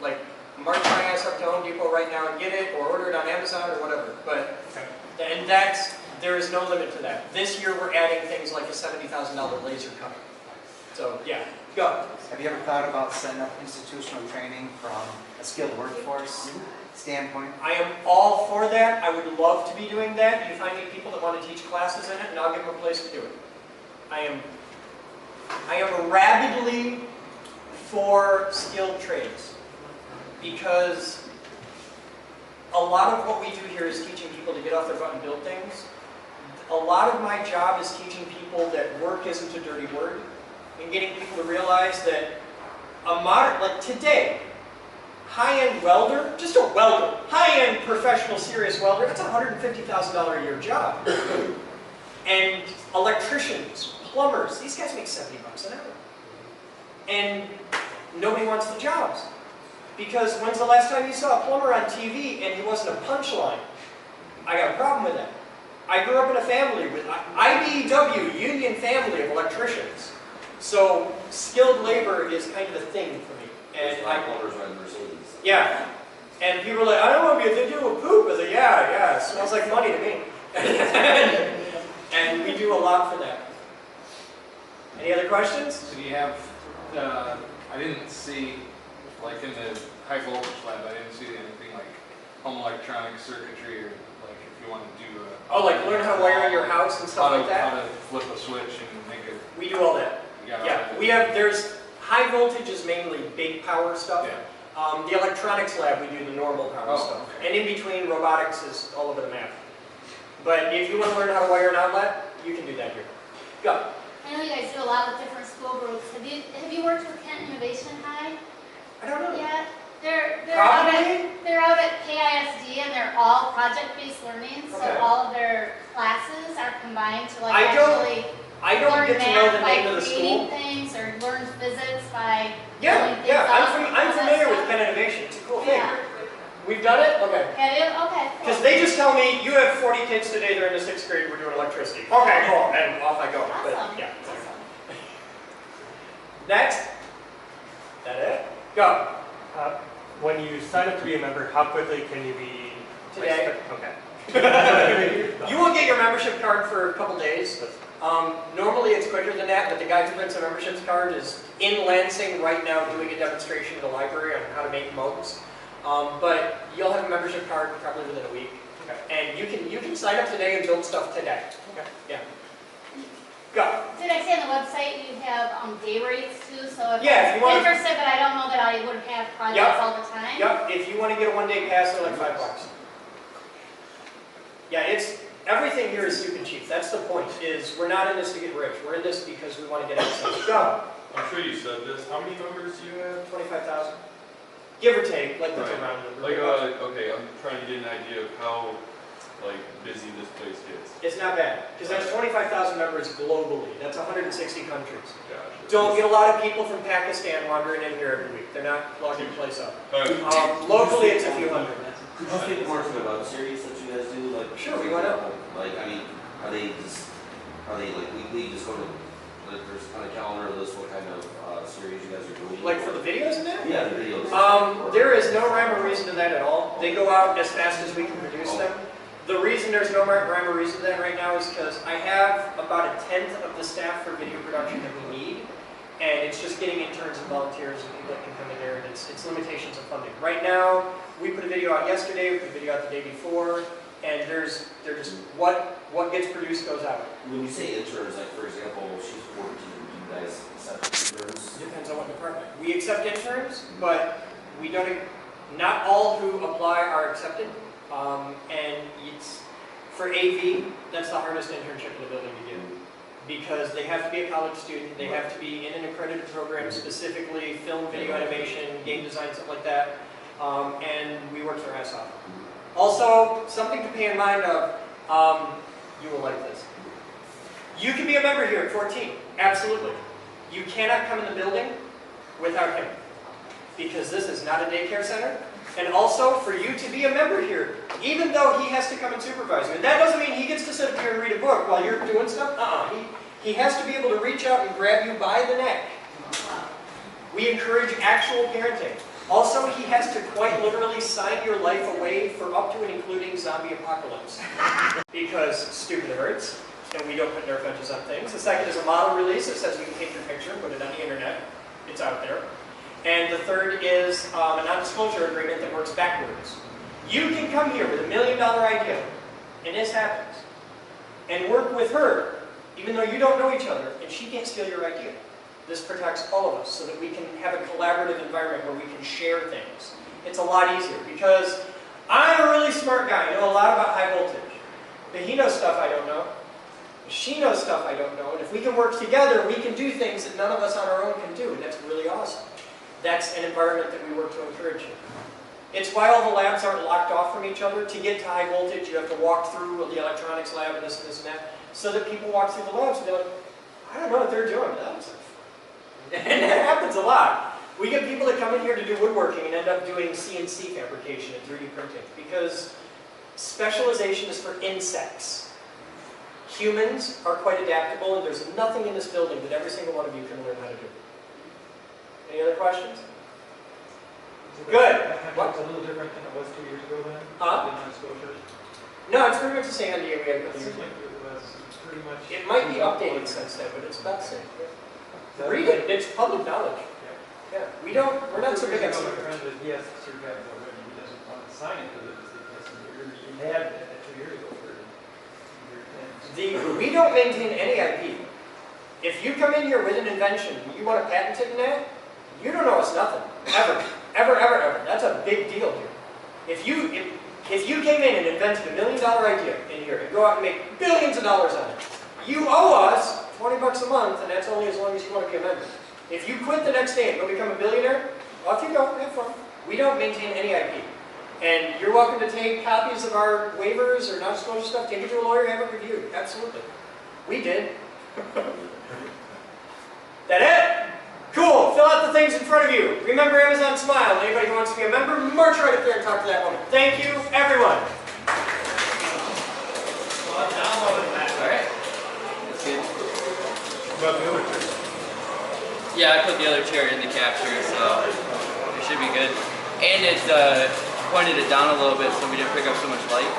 Like, march my ass up to Home Depot right now and get it, or order it on Amazon or whatever. But, and there is no limit to that. This year we're adding things like a $70,000 laser cutter. So, yeah, go. Have you ever thought about setting up institutional training from a skilled workforce standpoint? I am all for that. I would love to be doing that. You find me people that want to teach classes in it, and I'll give them a place to do it. I am rabidly for skilled trades, because a lot of what we do here is teaching people to get off their butt and build things. A lot of my job is teaching people that work isn't a dirty word, and getting people to realize that like today, high-end welder, just a welder, high-end professional serious welder, that's a $150,000 a year job. And electricians, plumbers, these guys make $70 an hour. And nobody wants the jobs. Because when's the last time you saw a plumber on TV and he wasn't a punchline? I got a problem with that. I grew up in a family with IBEW, union family of electricians. So skilled labor is kind of a thing for me. And plumbers run Mercedes. Yeah. And people are like, I don't want to be a dude with poop. I was like, yeah, it smells like money to me. And we do a lot for that. Any other questions? So do you have, I didn't see, like in the high voltage lab, I didn't see anything like home electronics circuitry, or like if you want to do Oh, like learn how to wire your house and stuff like that? How to flip a switch and make it. We do all that. Yeah, there's, high voltage is mainly big power stuff. Yeah. The electronics lab, we do the normal power stuff. Okay. And in between, robotics is all over the map. But if you want to learn how to wire an outlet, you can do that here. Go. I know you guys do a lot with different school groups. Have you worked with Kent Innovation High? I don't know. Yeah, they're all project-based learning, so Okay. all of their classes are combined to like I don't learn get to know the math name by of the creating school. things, or learn physics by Yeah, pulling things yeah, up, I'm all that familiar with stuff. Penn Innovation. It's a cool thing. Yeah. We've done it? Okay. Have you? Okay, cool. Because they just tell me, you have 40 kids today, they're in the 6th grade, we're doing electricity. Okay, cool, and off I go. But, Awesome. yeah. Awesome. Next. That it? Go. When you sign up to be a member, how quickly can you be? Today. Okay. You will get your membership card for a couple days. Normally it's quicker than that, but the guy who prints a membership card is in Lansing right now doing a demonstration in the library on how to make mugs. But you'll have a membership card probably within a week. Okay. And you can sign up today and build stuff today. Okay. Yeah. Go. Did I say on the website you have day rates too? So if Yeah, if you I'm want. interested, but I don't know that I would have projects all the time. Yep. If you want to get a one-day pass, they're like $5. Yeah, everything here is super cheap. That's the point. Is we're not in this to get rich. We're in this because we want to get access. Go. I'm sure you said this. How many members do you have? 25,000. Give or take, like that's Right. around. Like, okay, I'm trying to get an idea of how, like, busy this place gets. It's not bad, because that's 25,000 members globally. That's 160 countries. Gotcha. Don't get a lot of people from Pakistan wandering in here every week. They're not logging the place up. Alright. Locally, it's a few hundred. Could you speak more to the web series that you guys do? Like, Sure, we went up. Like, I mean, are they like weekly? Just go to like there's kind of calendar list what kind of series you guys are doing? Like for the videos and that? Yeah, the videos. There is no rhyme or reason to that at all. They go out as fast as we can produce them. The reason there's no rhyme or reason to that right now is because I have about 1/10 of the staff for video production that we need, and it's just getting interns and volunteers and people that can come in there, and it's limitations of funding. Right now, we put a video out yesterday, we put a video out the day before, and they're just what gets produced goes out. When you say interns, like for example, she's 14, do you guys accept interns? Depends on what department. We accept interns, but we don't. Not all who apply are accepted. And it's for AV, that's the hardest internship in the building to do, because they have to be a college student, they have to be in an accredited program, specifically film, video animation, game design, stuff like that, and we work their ass off. Also, something to pay in mind of, you will like this. You can be a member here at 14, absolutely. You cannot come in the building without him, because this is not a daycare center. And also, for you to be a member here, even though he has to come and supervise you, and that doesn't mean he gets to sit up here and read a book while you're doing stuff. He has to be able to reach out and grab you by the neck. We encourage actual parenting. Also, he has to quite literally sign your life away for up to and including zombie apocalypse. Because stupid hurts, and we don't put nerf edges on things. The second is a model release that says we can take your picture and put it on the internet. It's out there. And the third is a non-disclosure agreement that works backwards. You can come here with $1 million idea, and this happens, and work with her, even though you don't know each other, and she can't steal your idea. This protects all of us so that we can have a collaborative environment where we can share things. It's a lot easier, because I'm a really smart guy. I know a lot about high voltage, but he knows stuff I don't know. She knows stuff I don't know, and if we can work together, we can do things that none of us on our own can do, and that's really awesome. That's an environment that we work to encourage. It's why all the labs aren't locked off from each other. To get to high voltage, you have to walk through the electronics lab and this and that, so that people walk through the labs and they're like, I don't know what they're doing. And that happens a lot. We get people that come in here to do woodworking and end up doing CNC fabrication and 3D printing, because specialization is for insects. Humans are quite adaptable, and there's nothing in this building that every single one of you can learn how to do. Any other questions? Good. What? It's a little different than it was 2 years ago then? Huh? The non-disclosure? No, it's pretty much the same idea we had a couple It years seems ago. like it was pretty much... It might be updated since then, but it's about the same. Read it. It's public knowledge. Yeah. We're not so big on secrets. Yes, Sir Gavin already, he doesn't want to sign it because it was you had it 2 years ago for year 10. We don't maintain any IP. If you come in here with an invention, you want to patent it in that, you don't know it's nothing. Ever. Ever, ever, ever. That's a big deal here. If you came in and invented $1 million idea in here and go out and make billions of dollars on it, you owe us $20 a month, and that's only as long as you want to be a member. If you quit the next day and go become a billionaire, off you go, have fun. We don't maintain any IP. And you're welcome to take copies of our waivers or non-disclosure stuff, take it to a lawyer, have it reviewed. Absolutely. We did. That it? Cool. Fill out the things in front of you. Remember Amazon Smile. Anybody who wants to be a member, march right up there and talk to that woman. Thank you, everyone. Alright. That's good. What about the other two? Yeah, I put the other chair in the capture, so it should be good. And it pointed it down a little bit so we didn't pick up so much light.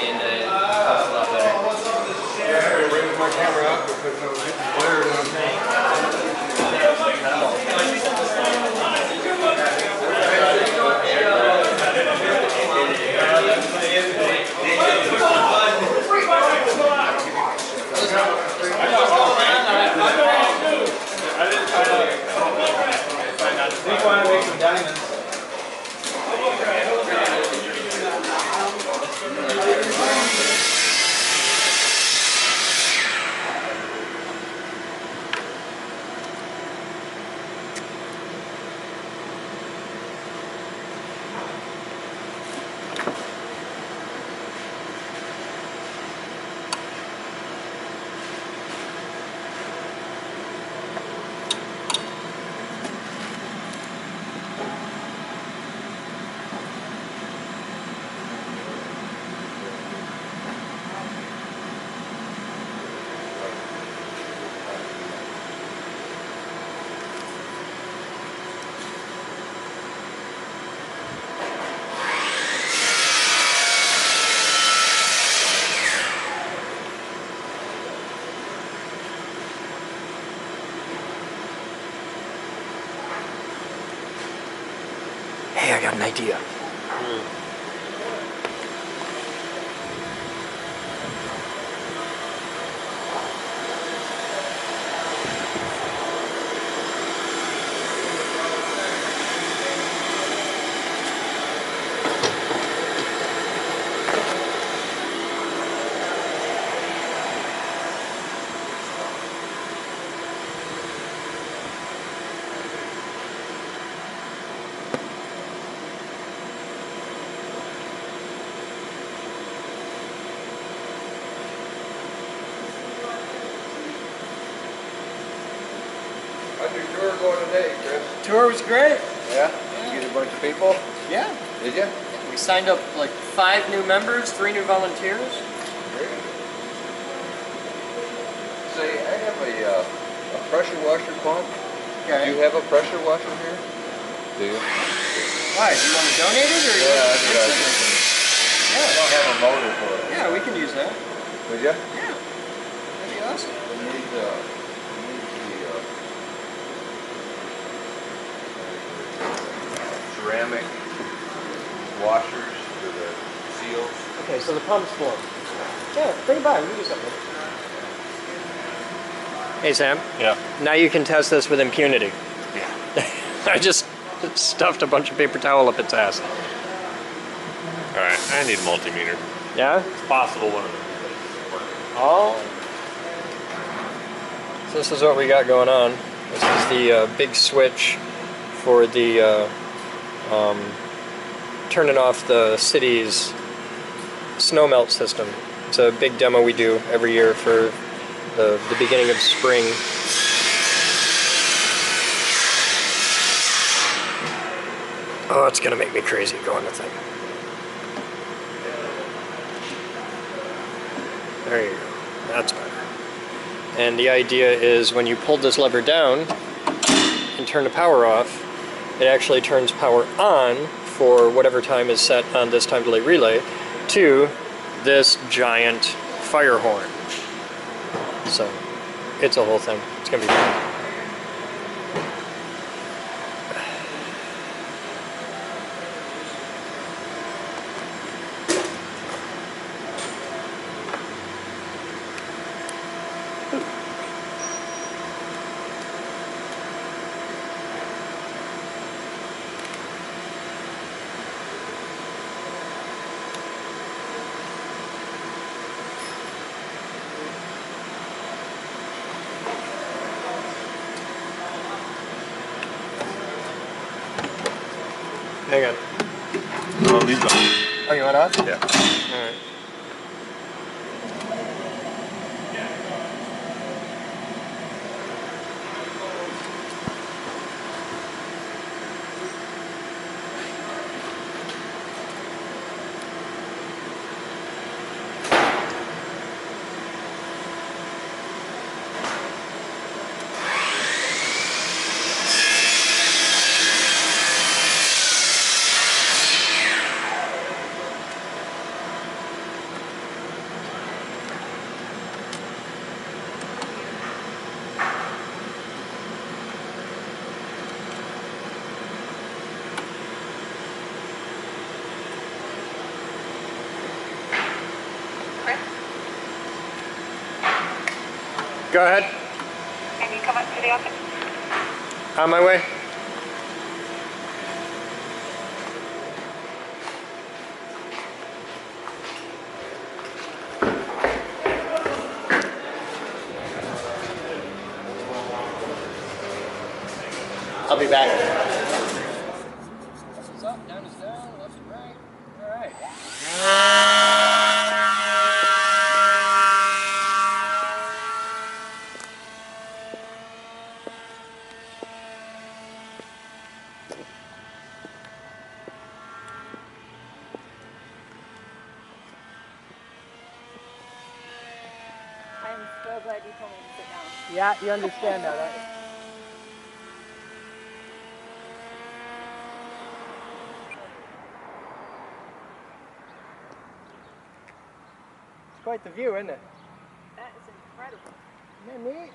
And it helps a lot better. Yeah, I raised my camera up because I was getting blared on We want to make some diamonds. Hey, I got an idea. How'd your tour go today, Chris? Tour was great. Yeah? Did you get a bunch of people? Yeah. Did you? We signed up like 5 new members, 3 new volunteers. Great. Say, I have a pressure washer pump. Okay. Do you have a pressure washer here? Do you? Why? Do you want to donate it or? Yeah, I do. Yeah. I don't have a motor for it. Yeah, we can use that. Would you? Yeah. That'd be awesome. We need the ceramic washers for the seals. Okay, so the pump's full. Yeah, bring it by. We can do something. Hey, Sam. Yeah. Now you can test this with impunity. Yeah. I just stuffed a bunch of paper towel up its ass. Alright, I need a multimeter. Yeah? It's possible one of them. Oh. So this is what we got going on. This is the big switch for the turning off the city's snow melt system. It's a big demo we do every year for the beginning of spring. Oh, it's gonna make me crazy going the thing. There you go. That's better. And the idea is when you pull this lever down and turn the power off, it actually turns power on for whatever time is set on this time delay relay to this giant fire horn. So it's a whole thing. It's gonna be fun. Hang on. I'll leave it on. Oh, you want off? Yeah. All right. Go ahead. Can you come up to the office? On my way. I'll be back. What's up? Down is down, left is right. All right. I'm so glad you told me to sit down. Yeah, you understand now, right? It's quite the view, isn't it? That is incredible. Isn't that neat?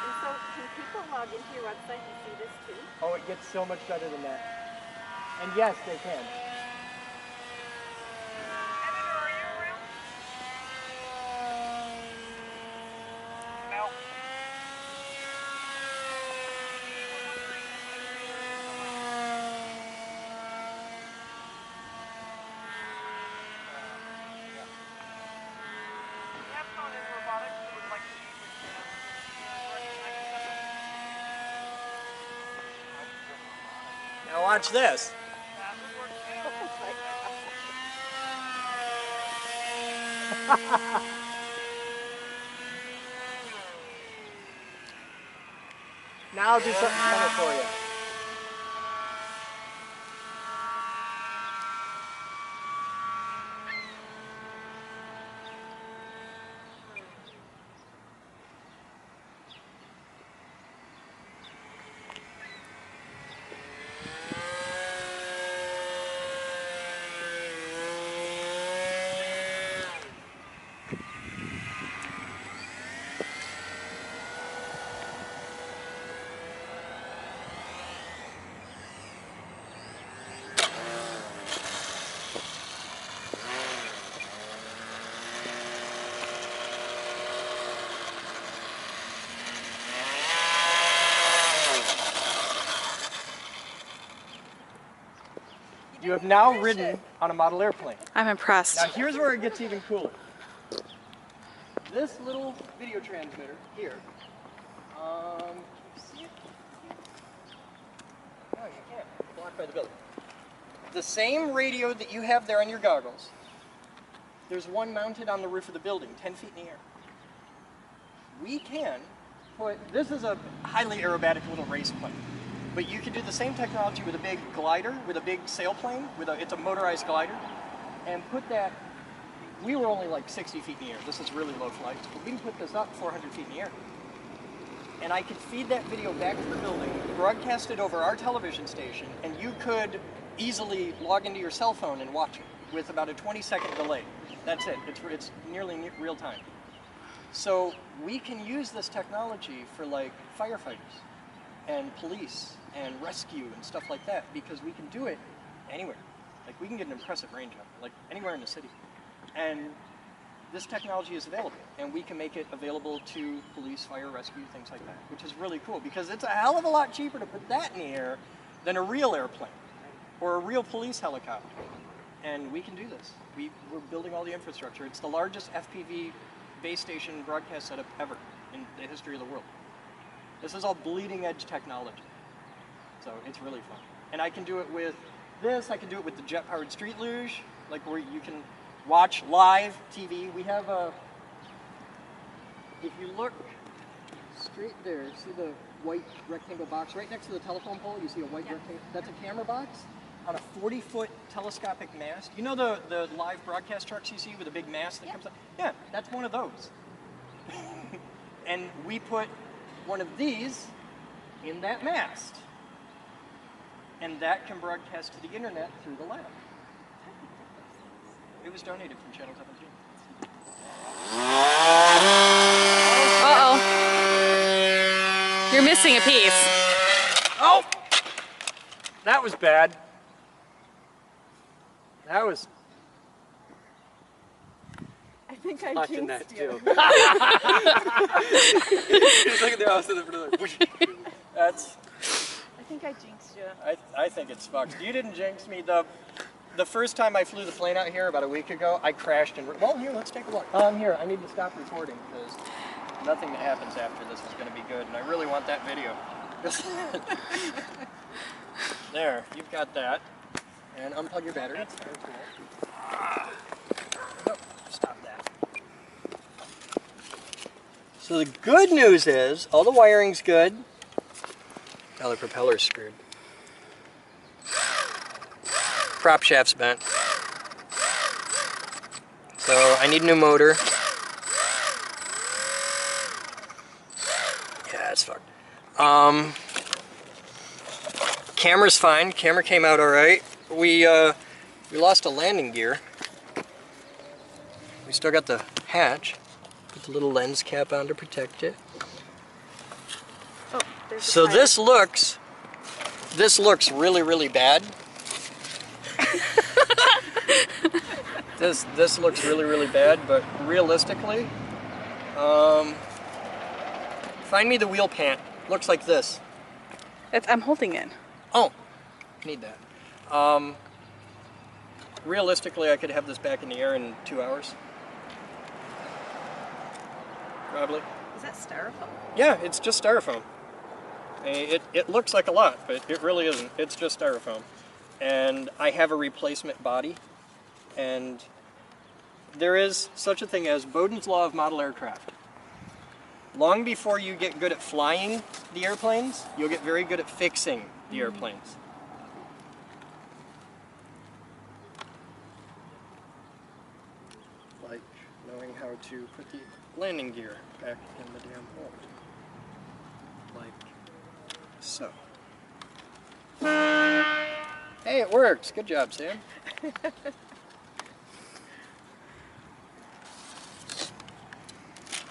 And so, can people log into your website and see this too? Oh, it gets so much better than that. And yes, they can. No. We have someone in robotics who would like to meet with you. Now watch this. Now I'll do something funny for you. You have now ridden on a model airplane. I'm impressed. Now here's where it gets even cooler. This little video transmitter here, can you see it? No, you can't. It's blocked by the building. The same radio that you have there on your goggles, there's one mounted on the roof of the building, 10 feet in the air. We can put, this is a highly aerobatic little race plane. But you can do the same technology with a big glider, with a big sailplane, it's a motorized glider, and put that, we were only like 60 feet in the air. This is really low flight, but we can put this up 400 feet in the air. And I could feed that video back to the building, broadcast it over our television station, and you could easily log into your cell phone and watch it with about a 20-second delay. That's it. It's nearly real time. So we can use this technology for like firefighters and police and rescue and stuff like that, because we can do it anywhere. Like we can get an impressive range of it, like anywhere in the city. And this technology is available, and we can make it available to police, fire, rescue, things like that, which is really cool, because it's a hell of a lot cheaper to put that in the air than a real airplane or a real police helicopter. And we can do this. We're building all the infrastructure. It's the largest FPV base station broadcast setup ever in the history of the world. This is all bleeding edge technology. So it's really fun. And I can do it with this, I can do it with the jet-powered street luge, like where you can watch live TV. We have a, if you look straight there, see the white rectangle box right next to the telephone pole, you see a white rectangle, that's a camera box on a 40-foot telescopic mast. You know the live broadcast trucks you see with a big mast that comes up? Yeah, that's one of those. And we put one of these in that mast. And that can broadcast to the internet through the lab. It was donated from Channel 17. Uh-oh. You're missing a piece. Oh! That was bad. That was... I think I watching jinxed that you. too. He's looking there, I was in the front of the That's... I think I jinxed you. I think it's fucked. You didn't jinx me. The first time I flew the plane out here about a week ago, I crashed and... Well, here, let's take a look. Here, I need to stop recording because nothing that happens after this is going to be good, and I really want that video. There, you've got that. And unplug your battery. That's very cool. No, stop that. So the good news is, all the wiring's good. Now the propeller's screwed. Prop shaft's bent. So I need a new motor. Yeah, it's fucked. Camera's fine. Camera came out all right. We lost a landing gear. We still got the hatch. Put the little lens cap on to protect it. Oh, there's So this looks really, really bad. This looks really, really bad, but realistically, find me the wheel pant. Looks like this. I'm holding it. Oh, need that. Realistically, I could have this back in the air in 2 hours. Probably. Is that styrofoam? Yeah, it's just styrofoam. It looks like a lot, but it really isn't. It's just styrofoam. And I have a replacement body. And there is such a thing as Boden's law of model aircraft. Long before you get good at flying the airplanes, you'll get very good at fixing the airplanes. Like knowing how to put the landing gear back in the damn hole. Like so. Hey, it works. Good job, Sam.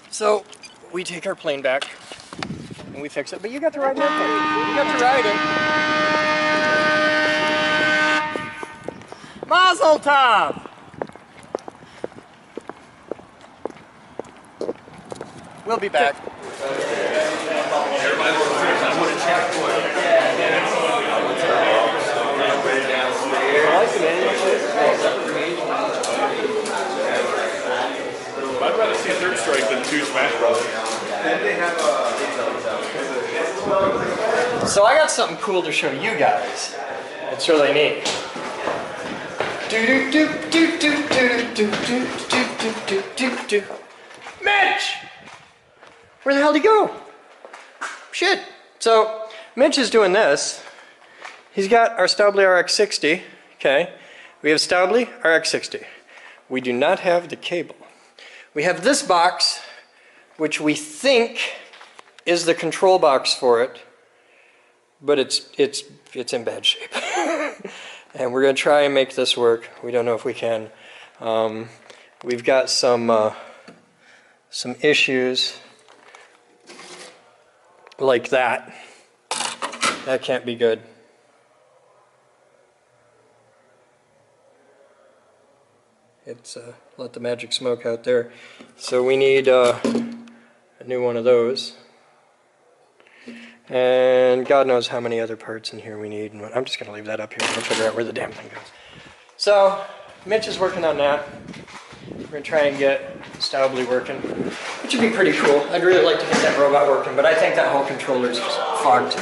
So, we take our plane back and we fix it, but you got to ride an airplane. You got to ride it. Mazel tov! We'll be back. I'd rather see a third strike than 2 Smash Brothers. So I got something cool to show you guys. It's really neat. Mitch! Where the hell did he go? Shit. So Mitch is doing this. He's got our Staubli RX-60. Okay. We have Staubli RX-60. We do not have the cable. We have this box, which we think is the control box for it, but it's in bad shape. And we're going to try and make this work. We don't know if we can. We've got some issues like that. That can't be good. It's let the magic smoke out there. So we need a new one of those. And God knows how many other parts in here we need. And I'm just going to leave that up here and we'll figure out where the damn thing goes. So Mitch is working on that. We're going to try and get stably working, which would be pretty cool. I'd really like to get that robot working, but I think that whole controller is just fogged.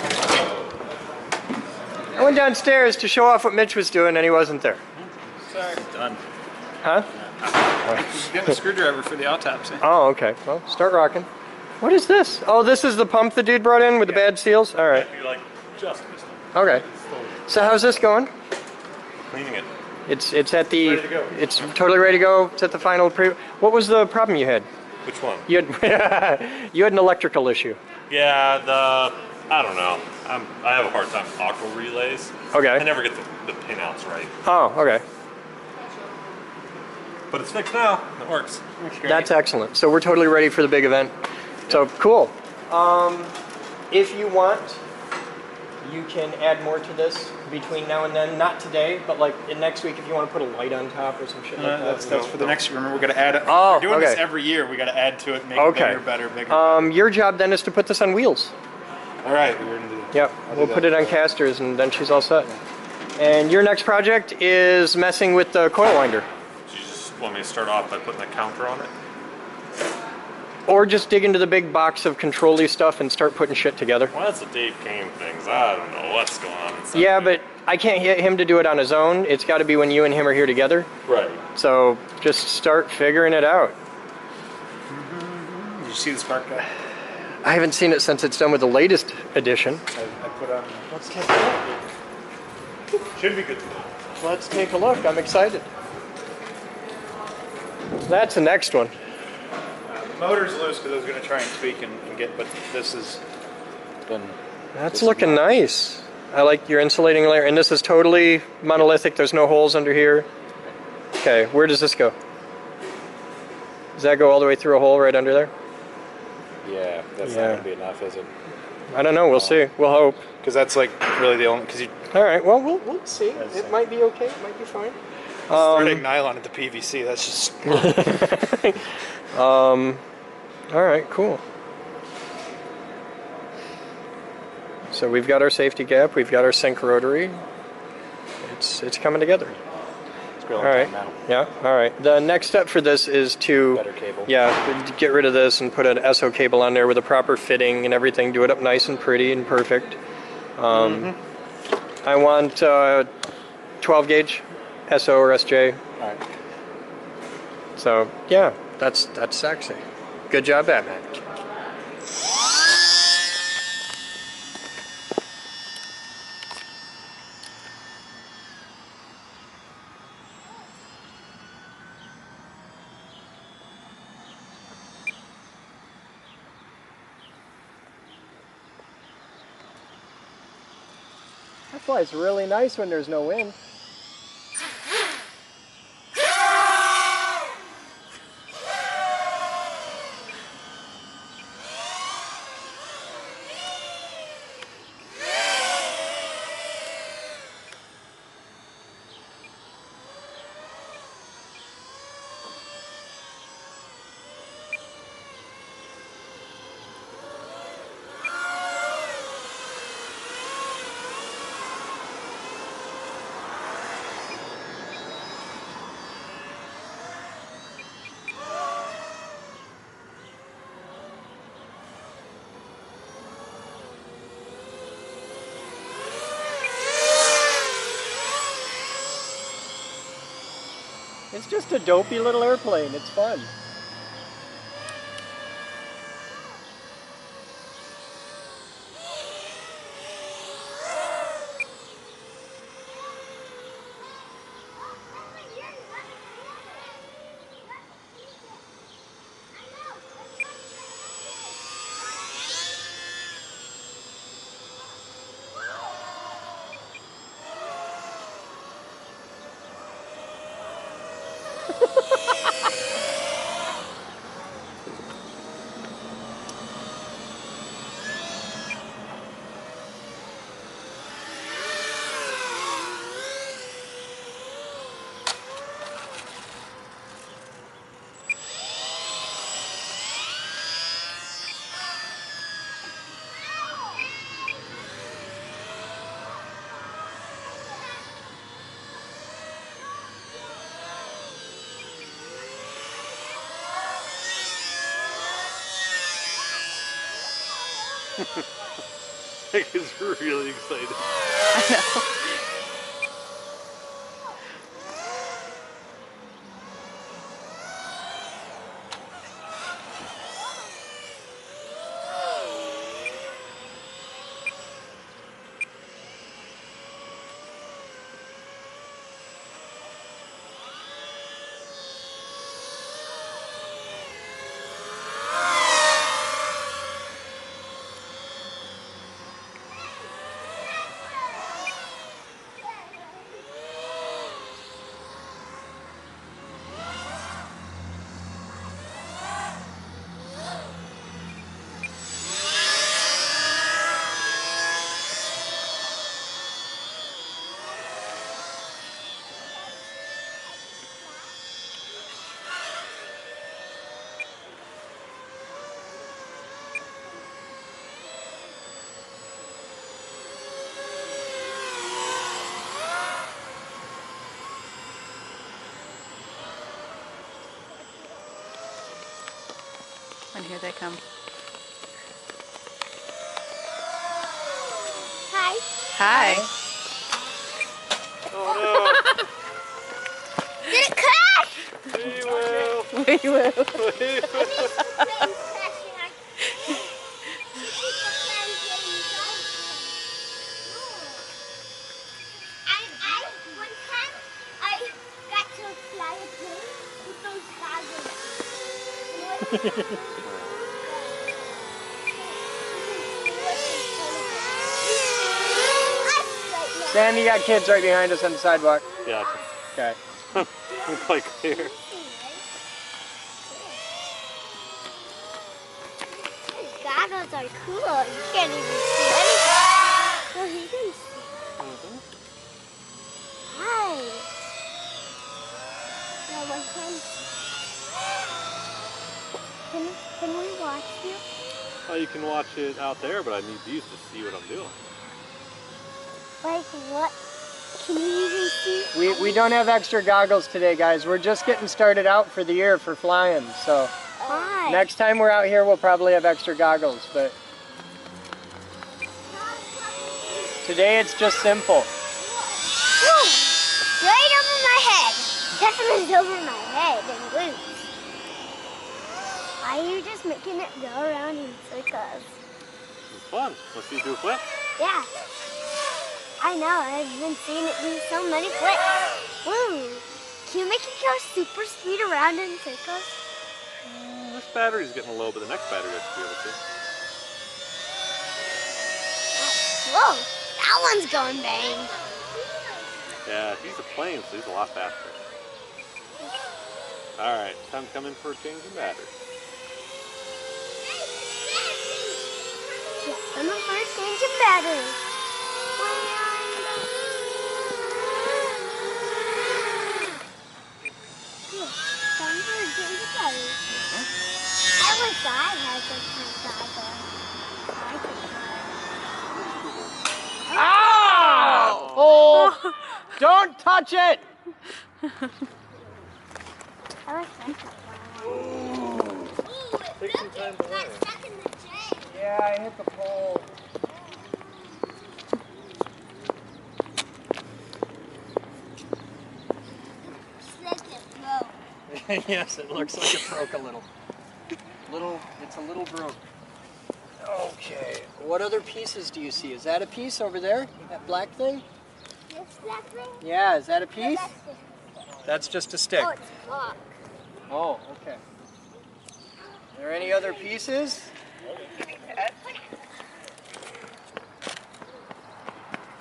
I went downstairs to show off what Mitch was doing, and he wasn't there. Sorry. Done. Huh? Getting a screwdriver for the autopsy. Oh, okay. Well, start rocking. What is this? Oh, this is the pump the dude brought in with the bad seals? All right. Like just missed it. Okay. So how's this going? Cleaning it. It's at the. Ready to go. It's totally ready to go. It's at the final pre. What was the problem you had? Which one? You had you had an electrical issue. Yeah, I don't know. I have a hard time with auto relays. Okay. I never get the pinouts right. Oh, okay. But it's fixed now. It works. That's excellent. So we're totally ready for the big event. So cool. If you want, you can add more to this between now and then. Not today, but like next week if you want to put a light on top or some shit like that. That's for the next year. Remember, we're going to add it. Oh, we're doing okay. this every year. We got to add to it, make it bigger, better, bigger. Your job then is to put this on wheels. All right. We're going to do that. Yep. We'll put it on casters and then she's all set. And your next project is messing with the coil winder. So you just want me to start off by putting a counter on it? Or just dig into the big box of control-y stuff and start putting shit together. Well, that's the Dave Kane things. I don't know what's going on inside. Yeah, but I can't get him to do it on his own. It's got to be when you and him are here together. Right. So just start figuring it out. Did you see the spark guy? I haven't seen it since it's done with the latest edition. I put on. Let's take a look. Should be good. Let's take a look. I'm excited. That's the next one. The motor's loose because I was going to try and tweak and get, but this has been. That's looking nice. I like your insulating layer, and this is totally monolithic. There's no holes under here. Okay, where does this go? Does that go all the way through a hole right under there? Yeah, that's not going to be enough, is it? I don't know. We'll see. We'll hope. Because that's like really the only. Because you. All right. Well, we'll see. It might be okay. It might be fine. Threading nylon into PVC. That's just. All right. Cool. So we've got our safety gap. We've got our sync rotary. It's coming together. All right. Yeah. All right. The next step for this is to better cable. Yeah, get rid of this and put an SO cable on there with a proper fitting and everything. Do it up nice and pretty and perfect. I want 12 gauge SO or SJ. All right. So yeah, that's sexy. Good job, Batman. That flies really nice when there's no wind. It's just a dopey little airplane. It's fun. He's really excited. I know. And here they come. Hi. Hi. Oh Did it crash? no! We will. We will. We will. One time I got to fly a plane with those goggles. Sam, you got kids right behind us on the sidewalk. Yeah. Okay. We're quite clear. These goggles are cool. You can't even see anything. Oh, you can see. Hi. Now, one time. Can we watch you? Well, you can watch it out there, but I need these to see what I'm doing. Like what? Can you even see? We don't have extra goggles today, guys. We're just getting started out for the year for flying. So Hi. next time we're out here, we'll probably have extra goggles. But today it's just simple. Whoa! Right over my head. Definitely over my head and loose. Why are you just making it go around in circles? It's fun. Let's see you do a flip. Yeah. I know, I've been seeing it do so many flips. Woo! Can you make it go super speed around in circles? This battery's getting low, but the next battery I should be able to. Whoa! That one's going bang. Yeah, he's a plane, so he's a lot faster. Alright, time to come in for a change in battery. Yeah, I'm a first change of battery. Time for a change of battery. I wish I had some kind of battery. Ow! Oh! Don't touch it! I wish I could. Take some time to learn. Yeah, I hit the pole. Yes, it looks like it broke a little. It's a little broke. Okay, what other pieces do you see? Is that a piece over there? That black thing? This black thing? Yeah, is that a piece? No, That's just a stick. oh, it's block. Oh, okay. Are there any other pieces?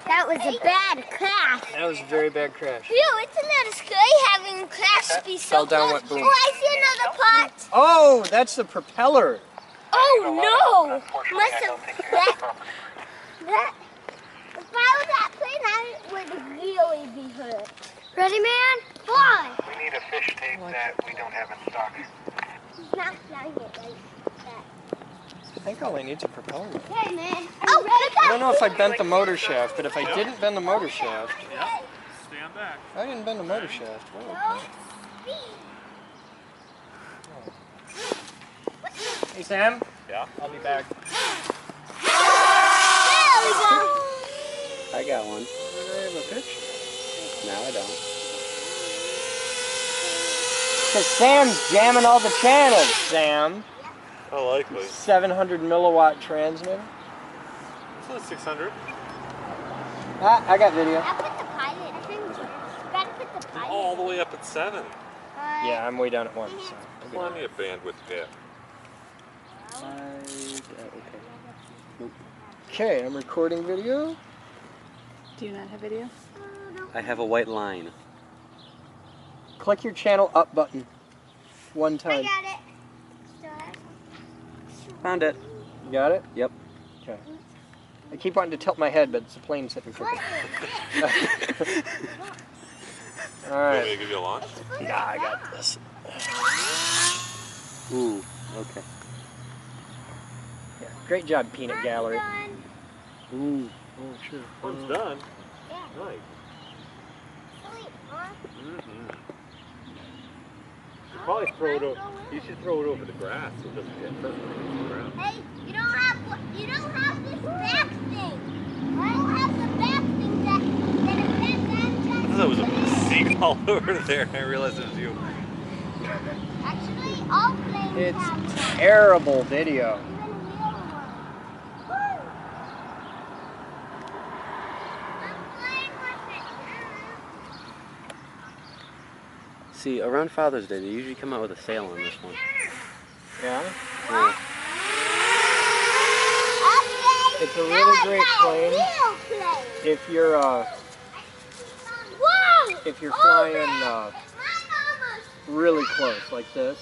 That was a bad crash. That was a very bad crash. Phew, it's not scary having a crash be so Fell down close. what boom? Oh, I see another pot. Oh, that's the propeller. Oh no! Must have that. If I was that plane, I would really be hurt. Ready, man? Fly. We need a fish tape that we don't have in stock. He's not flying it like that. I think all I need is a propeller. Okay, man. Oh, ready? I don't know if I bent the motor shaft, but if I didn't bend the motor shaft, Yeah. Stand back. I didn't bend the motor shaft. Whoa, okay. Hey Sam? Yeah? I'll be back. I got one. I have a picture. No, I don't. Because Sam's jamming all the channels, Sam. Oh, likely. 700 milliwatt transmitter. It's not 600. Ah, I got video. I put the pilot. I think you gotta put the pilot. All the way up at 7. Yeah, I'm way down at 1. So. Plenty of bandwidth gap. Okay, I'm recording video. Do you not have video? I have a white line. Click your channel up button. 1 time. I got it. Still have Found it. You got it? Yep. Okay. I keep wanting to tilt my head, but it's a plane sitting crooked. You want me Alright. to give you a launch? Nah, I got this. Ooh, okay. Yeah, great job, Peanut Gallery. Ooh. Oh, sure. One's done. Nice. You should probably throw it over. You should throw it over the grass so it doesn't get perfect against the ground. Hey, you don't have this back thing. I don't have the back thing that I thought it was a seagull over there. I realized it was you. Actually, all planes have It's terrible video. See, around Father's Day, they usually come out with a sale on this one. Yeah? Yeah. It's a really great plane. If you're flying really close like this.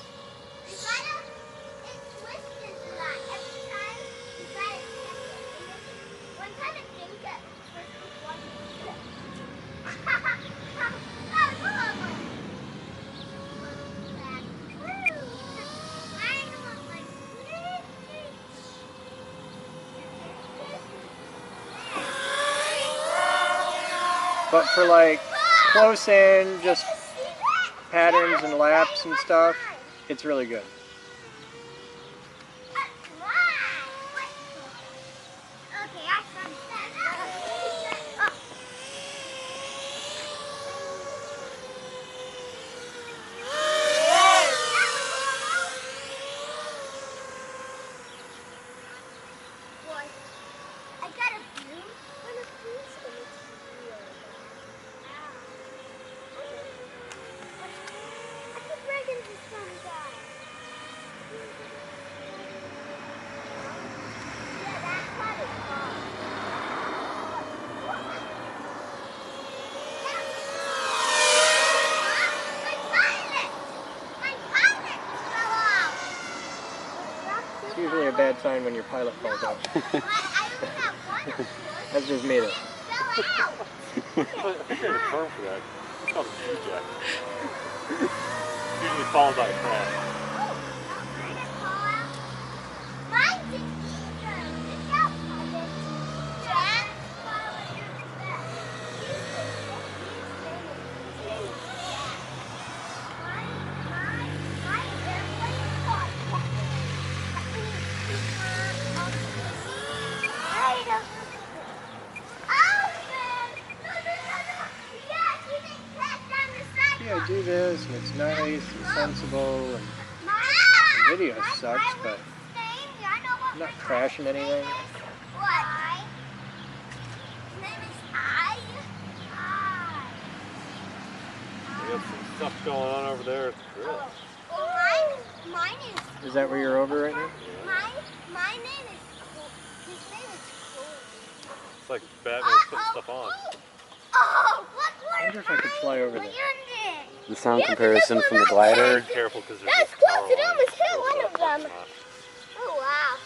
But for like close in, just patterns and laps and stuff, it's really good. It's usually a bad sign when your pilot falls off. That's just me though. I think there's a term for that. It's called a G-jack. It's usually followed by a crash. Yeah, I do this, and it's nice and sensible, and the video sucks, but I'm not crashing anything. We got some stuff going on over there at the grill. Mine is. Is that where you're over right now? My name is. His name is Cole. It's like Batman putting stuff on. Oh, I wonder if I could fly over there. The sound comparison from the glider. Be careful because there's That's a close. power It line almost hit that one goes of up them. top. Oh, wow.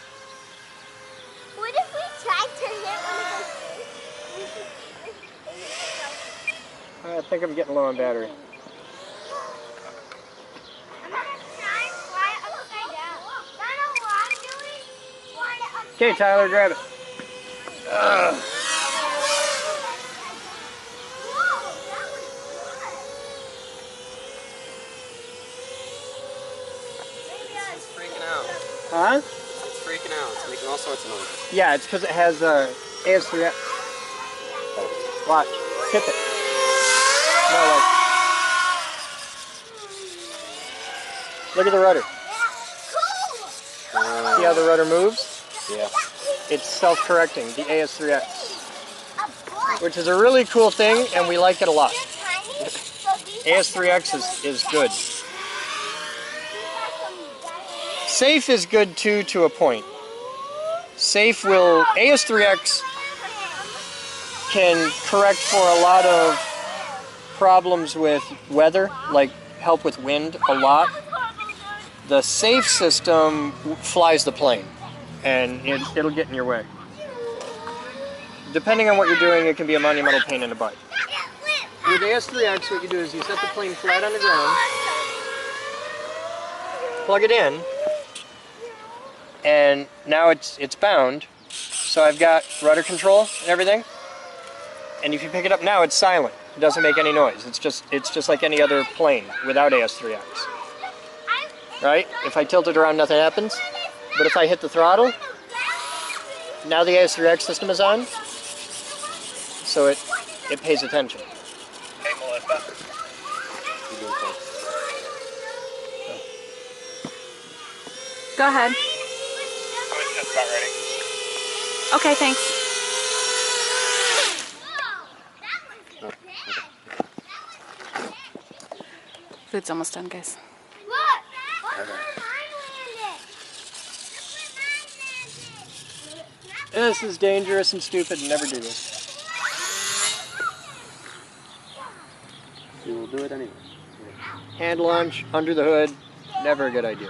What if we tried to hit one of those? I think I'm getting low on battery. I'm going to try and fly it upside down. I don't know what I'm doing. Fly it upside Okay, Tyler, grab it. It's freaking out. Huh? It's freaking out. It's making all sorts of noise. Yeah, it's because it has AS3. Watch. Tip it. No, like. Look at the rudder. See how the rudder moves? Yeah. It's self-correcting, the AS3X. Which is a really cool thing, and we like it a lot. AS3X is good. Safe is good too, to a point. Safe will, AS3X can correct for a lot of problems with weather, like help with wind a lot. The safe system flies the plane, and it'll get in your way. Depending on what you're doing, it can be a monumental pain in the butt. With AS3X, what you do is you set the plane flat on the ground, plug it in, and now it's bound. So I've got rudder control and everything. And if you pick it up now, it's silent. It doesn't make any noise. It's just like any other plane without AS3X. Right? If I tilt it around, nothing happens. But if I hit the throttle, now the AS3X system is on. So it pays attention. Hey, Melissa. Go ahead. I was just about ready. Okay, thanks. Food's almost done, guys. This is dangerous and stupid, and never do this. You will do it anyway. Hand launch, under the hood, never a good idea.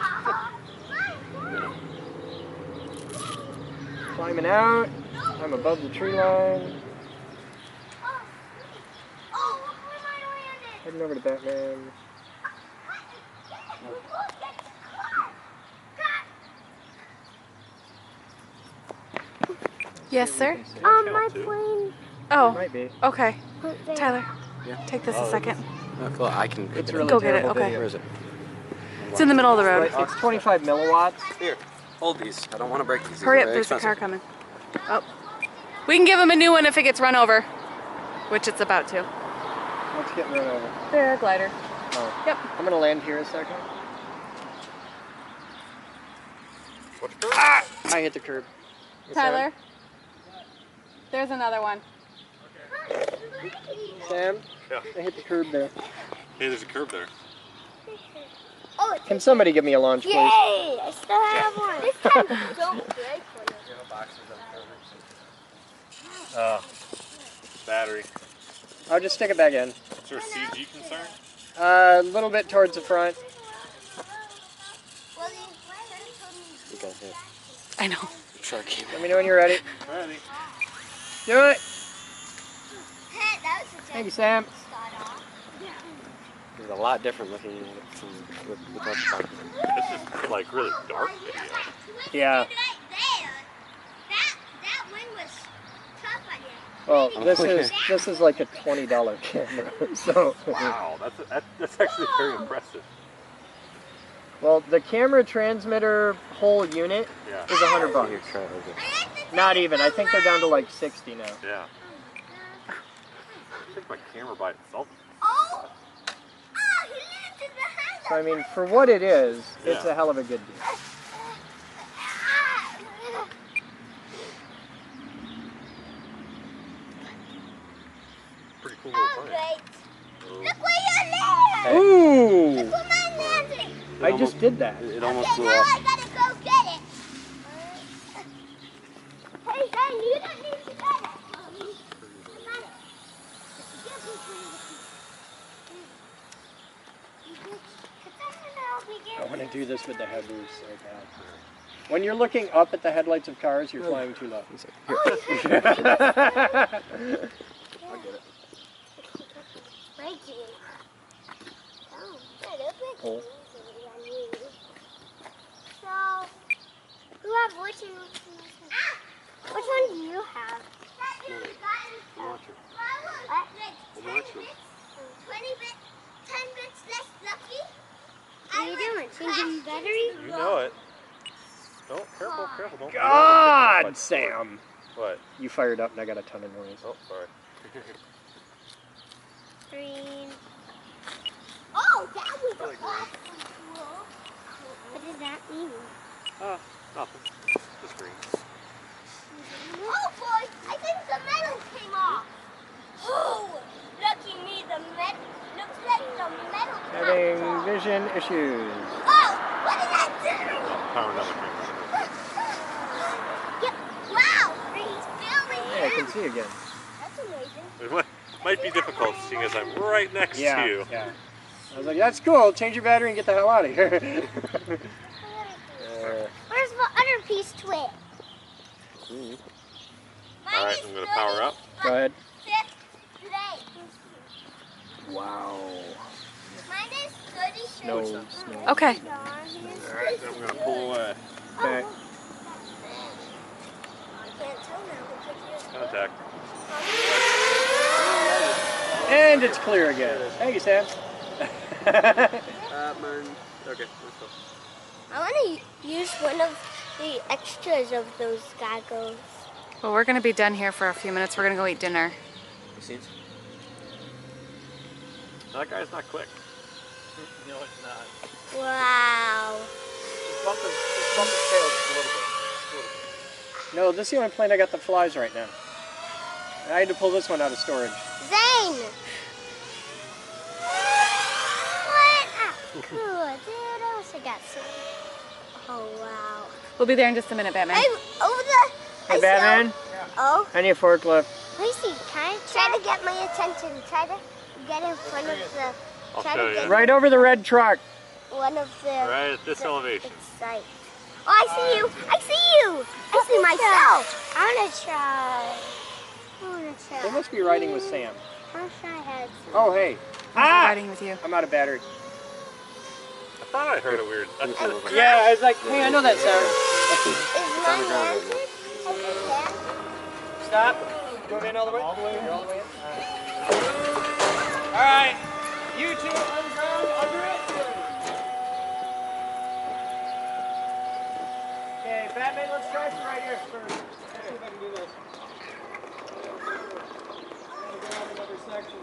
Climbing out, I'm above the tree line. Heading over to Batman. Yes, sir? My plane. Oh, Might be. okay. Tyler, Yeah. take this a second. Well, I can. It's really Go get it, terrible okay. video. Where is it? It's in the middle of the road. It's 25 milliwatts. Here, hold these. I don't want to break these. Hurry These up, are there's a very car expensive. coming. Oh. We can give him a new one if it gets run over, which it's about to. Let's get run over. Paraglider. Oh. Yep. I'm gonna land here a second. I hit the curb. Tyler, there's another one. Sam? Yeah. I hit the curb there. Hey, there's a curb there. Can somebody give me a launch, please? Yay! I still have one. This time don't break one. Battery. I'll just stick it back in. Is there a CG concern? A little bit towards the front. Okay, here. I know. Sure, keep Let me know when you're ready. Ready. Do it. That was a Thank you, Sam. It's a lot different looking at it from with the phone. This is like really dark video. Yeah. That one was tough on you. Well, this is like a $20 camera. So. Wow, that's actually very impressive. Well, the camera transmitter whole unit is $100. Here, try it over. Not even. I think they're down to like 60 now. Yeah. I think my camera by itself. So I mean, for what it is, it's a hell of a good deal. Pretty cool little plane. Look where you're Ooh! Look where mine landed. I just did that. It almost Okay, blew now off. I gotta go get it. Hey, Ben, you don't need to get it. I want to do this with the headlights so bad. When you're looking up at the headlights of cars, you're flying too low. I'll get it. Pull. So, who have which one? Which one do you have? What? 20 bits, 10 bits less lucky? What are you doing? Changing battery? You know it. Oh, careful, careful. Don't. God, Sam! What? You fired up and I got a ton of noise. Oh, sorry. Green. Oh, that was awesome. What does that mean? Nothing. Just green. Oh boy, I think the metal came off. Oh, lucky me, the metal looks like the metal Having popped off. vision issues. Oh, what did that do? Power another camera. Wow, he's filming Hey, I can see again. That's amazing. It might be difficult seeing as I'm right next to you. Yeah. I was like, that's cool. Change your battery and get the hell out of here. Where's the other piece to it? Alright, I'm going to power up. Go ahead. Today. Wow. Mine is 30. No. Okay. Alright, I'm going to pull away. Okay. I can't tell now. Contact. And it's clear again. Thank you, Sam. Mine. Okay, let's go. I want to use one of the extras of those goggles. Well, we're going to be done here for a few minutes. We're going to go eat dinner. You seen? That guy's not quick. No, it's not. Wow. Just bump his tail just a little bit. No, this is the only plane I got that flies right now. I had to pull this one out of storage. Zane! What? Cool, dude. I wish I got some. Oh, wow. We'll be there in just a minute, Batman. Hey, Batman. Oh. I need a forklift. Lucy, can I try to get my attention? Try to get in front of the. I'll Try show to you. get Right over the red truck. one of the. Right at this elevation. Sight. Oh, I see you! I see you! I see myself! I wanna try. They must be riding with Sam. I wish I had some. Oh, hey. Riding with you. I'm out of battery. I thought I heard a weird. Yeah, I was like, hey, I know that sound. Is mine landed? Stop. Go in all the way? All the way? You're all the way in? All right. You two on ground under it. Okay, Batman, let's try some right here first. Let's see if I can do this. Gotta go on another section.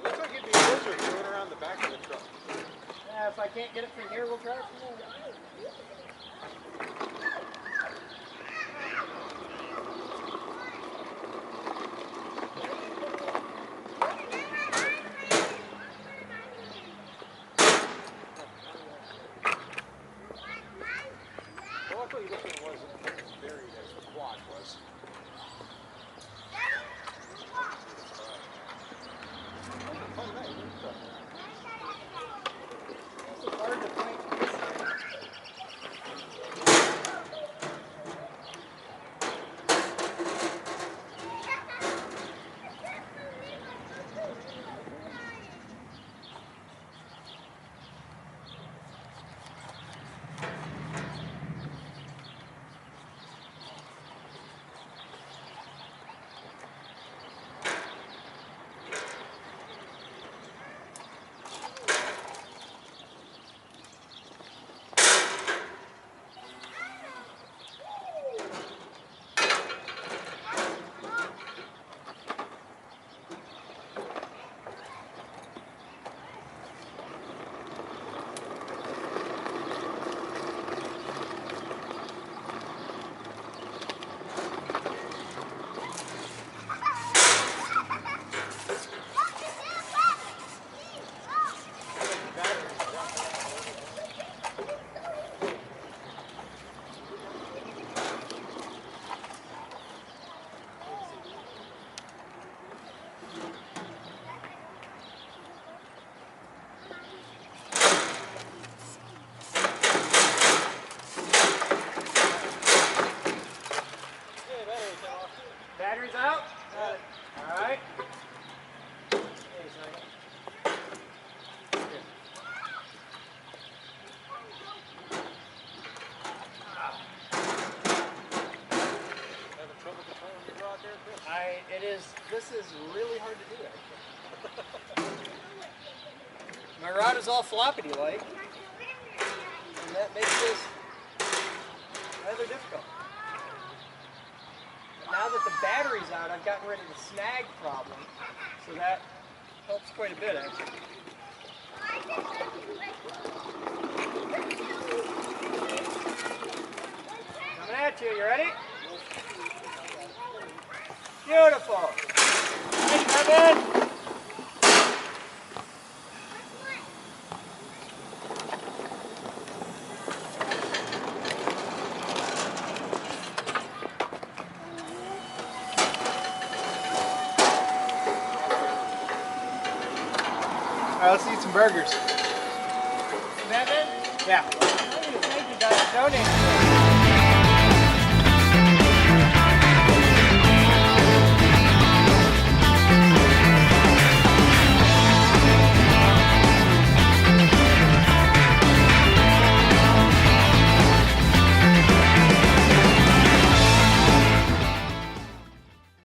Looks like it'd be easier going around the back of the truck. Yeah, if I can't get it from here, we'll try it from there. Well, luckily this one wasn't as buried as the quad was. Batteries out? Got it. All right. This is really hard to do, actually. My rod is all floppity-like, and that makes this rather difficult. now that the battery's out, I've gotten rid of the snag problem. So that helps quite a bit, actually. Coming at you. You ready? Beautiful. Hey, Kevin. All right, let's eat some burgers. Is that it? Yeah. Thank you guys for donating.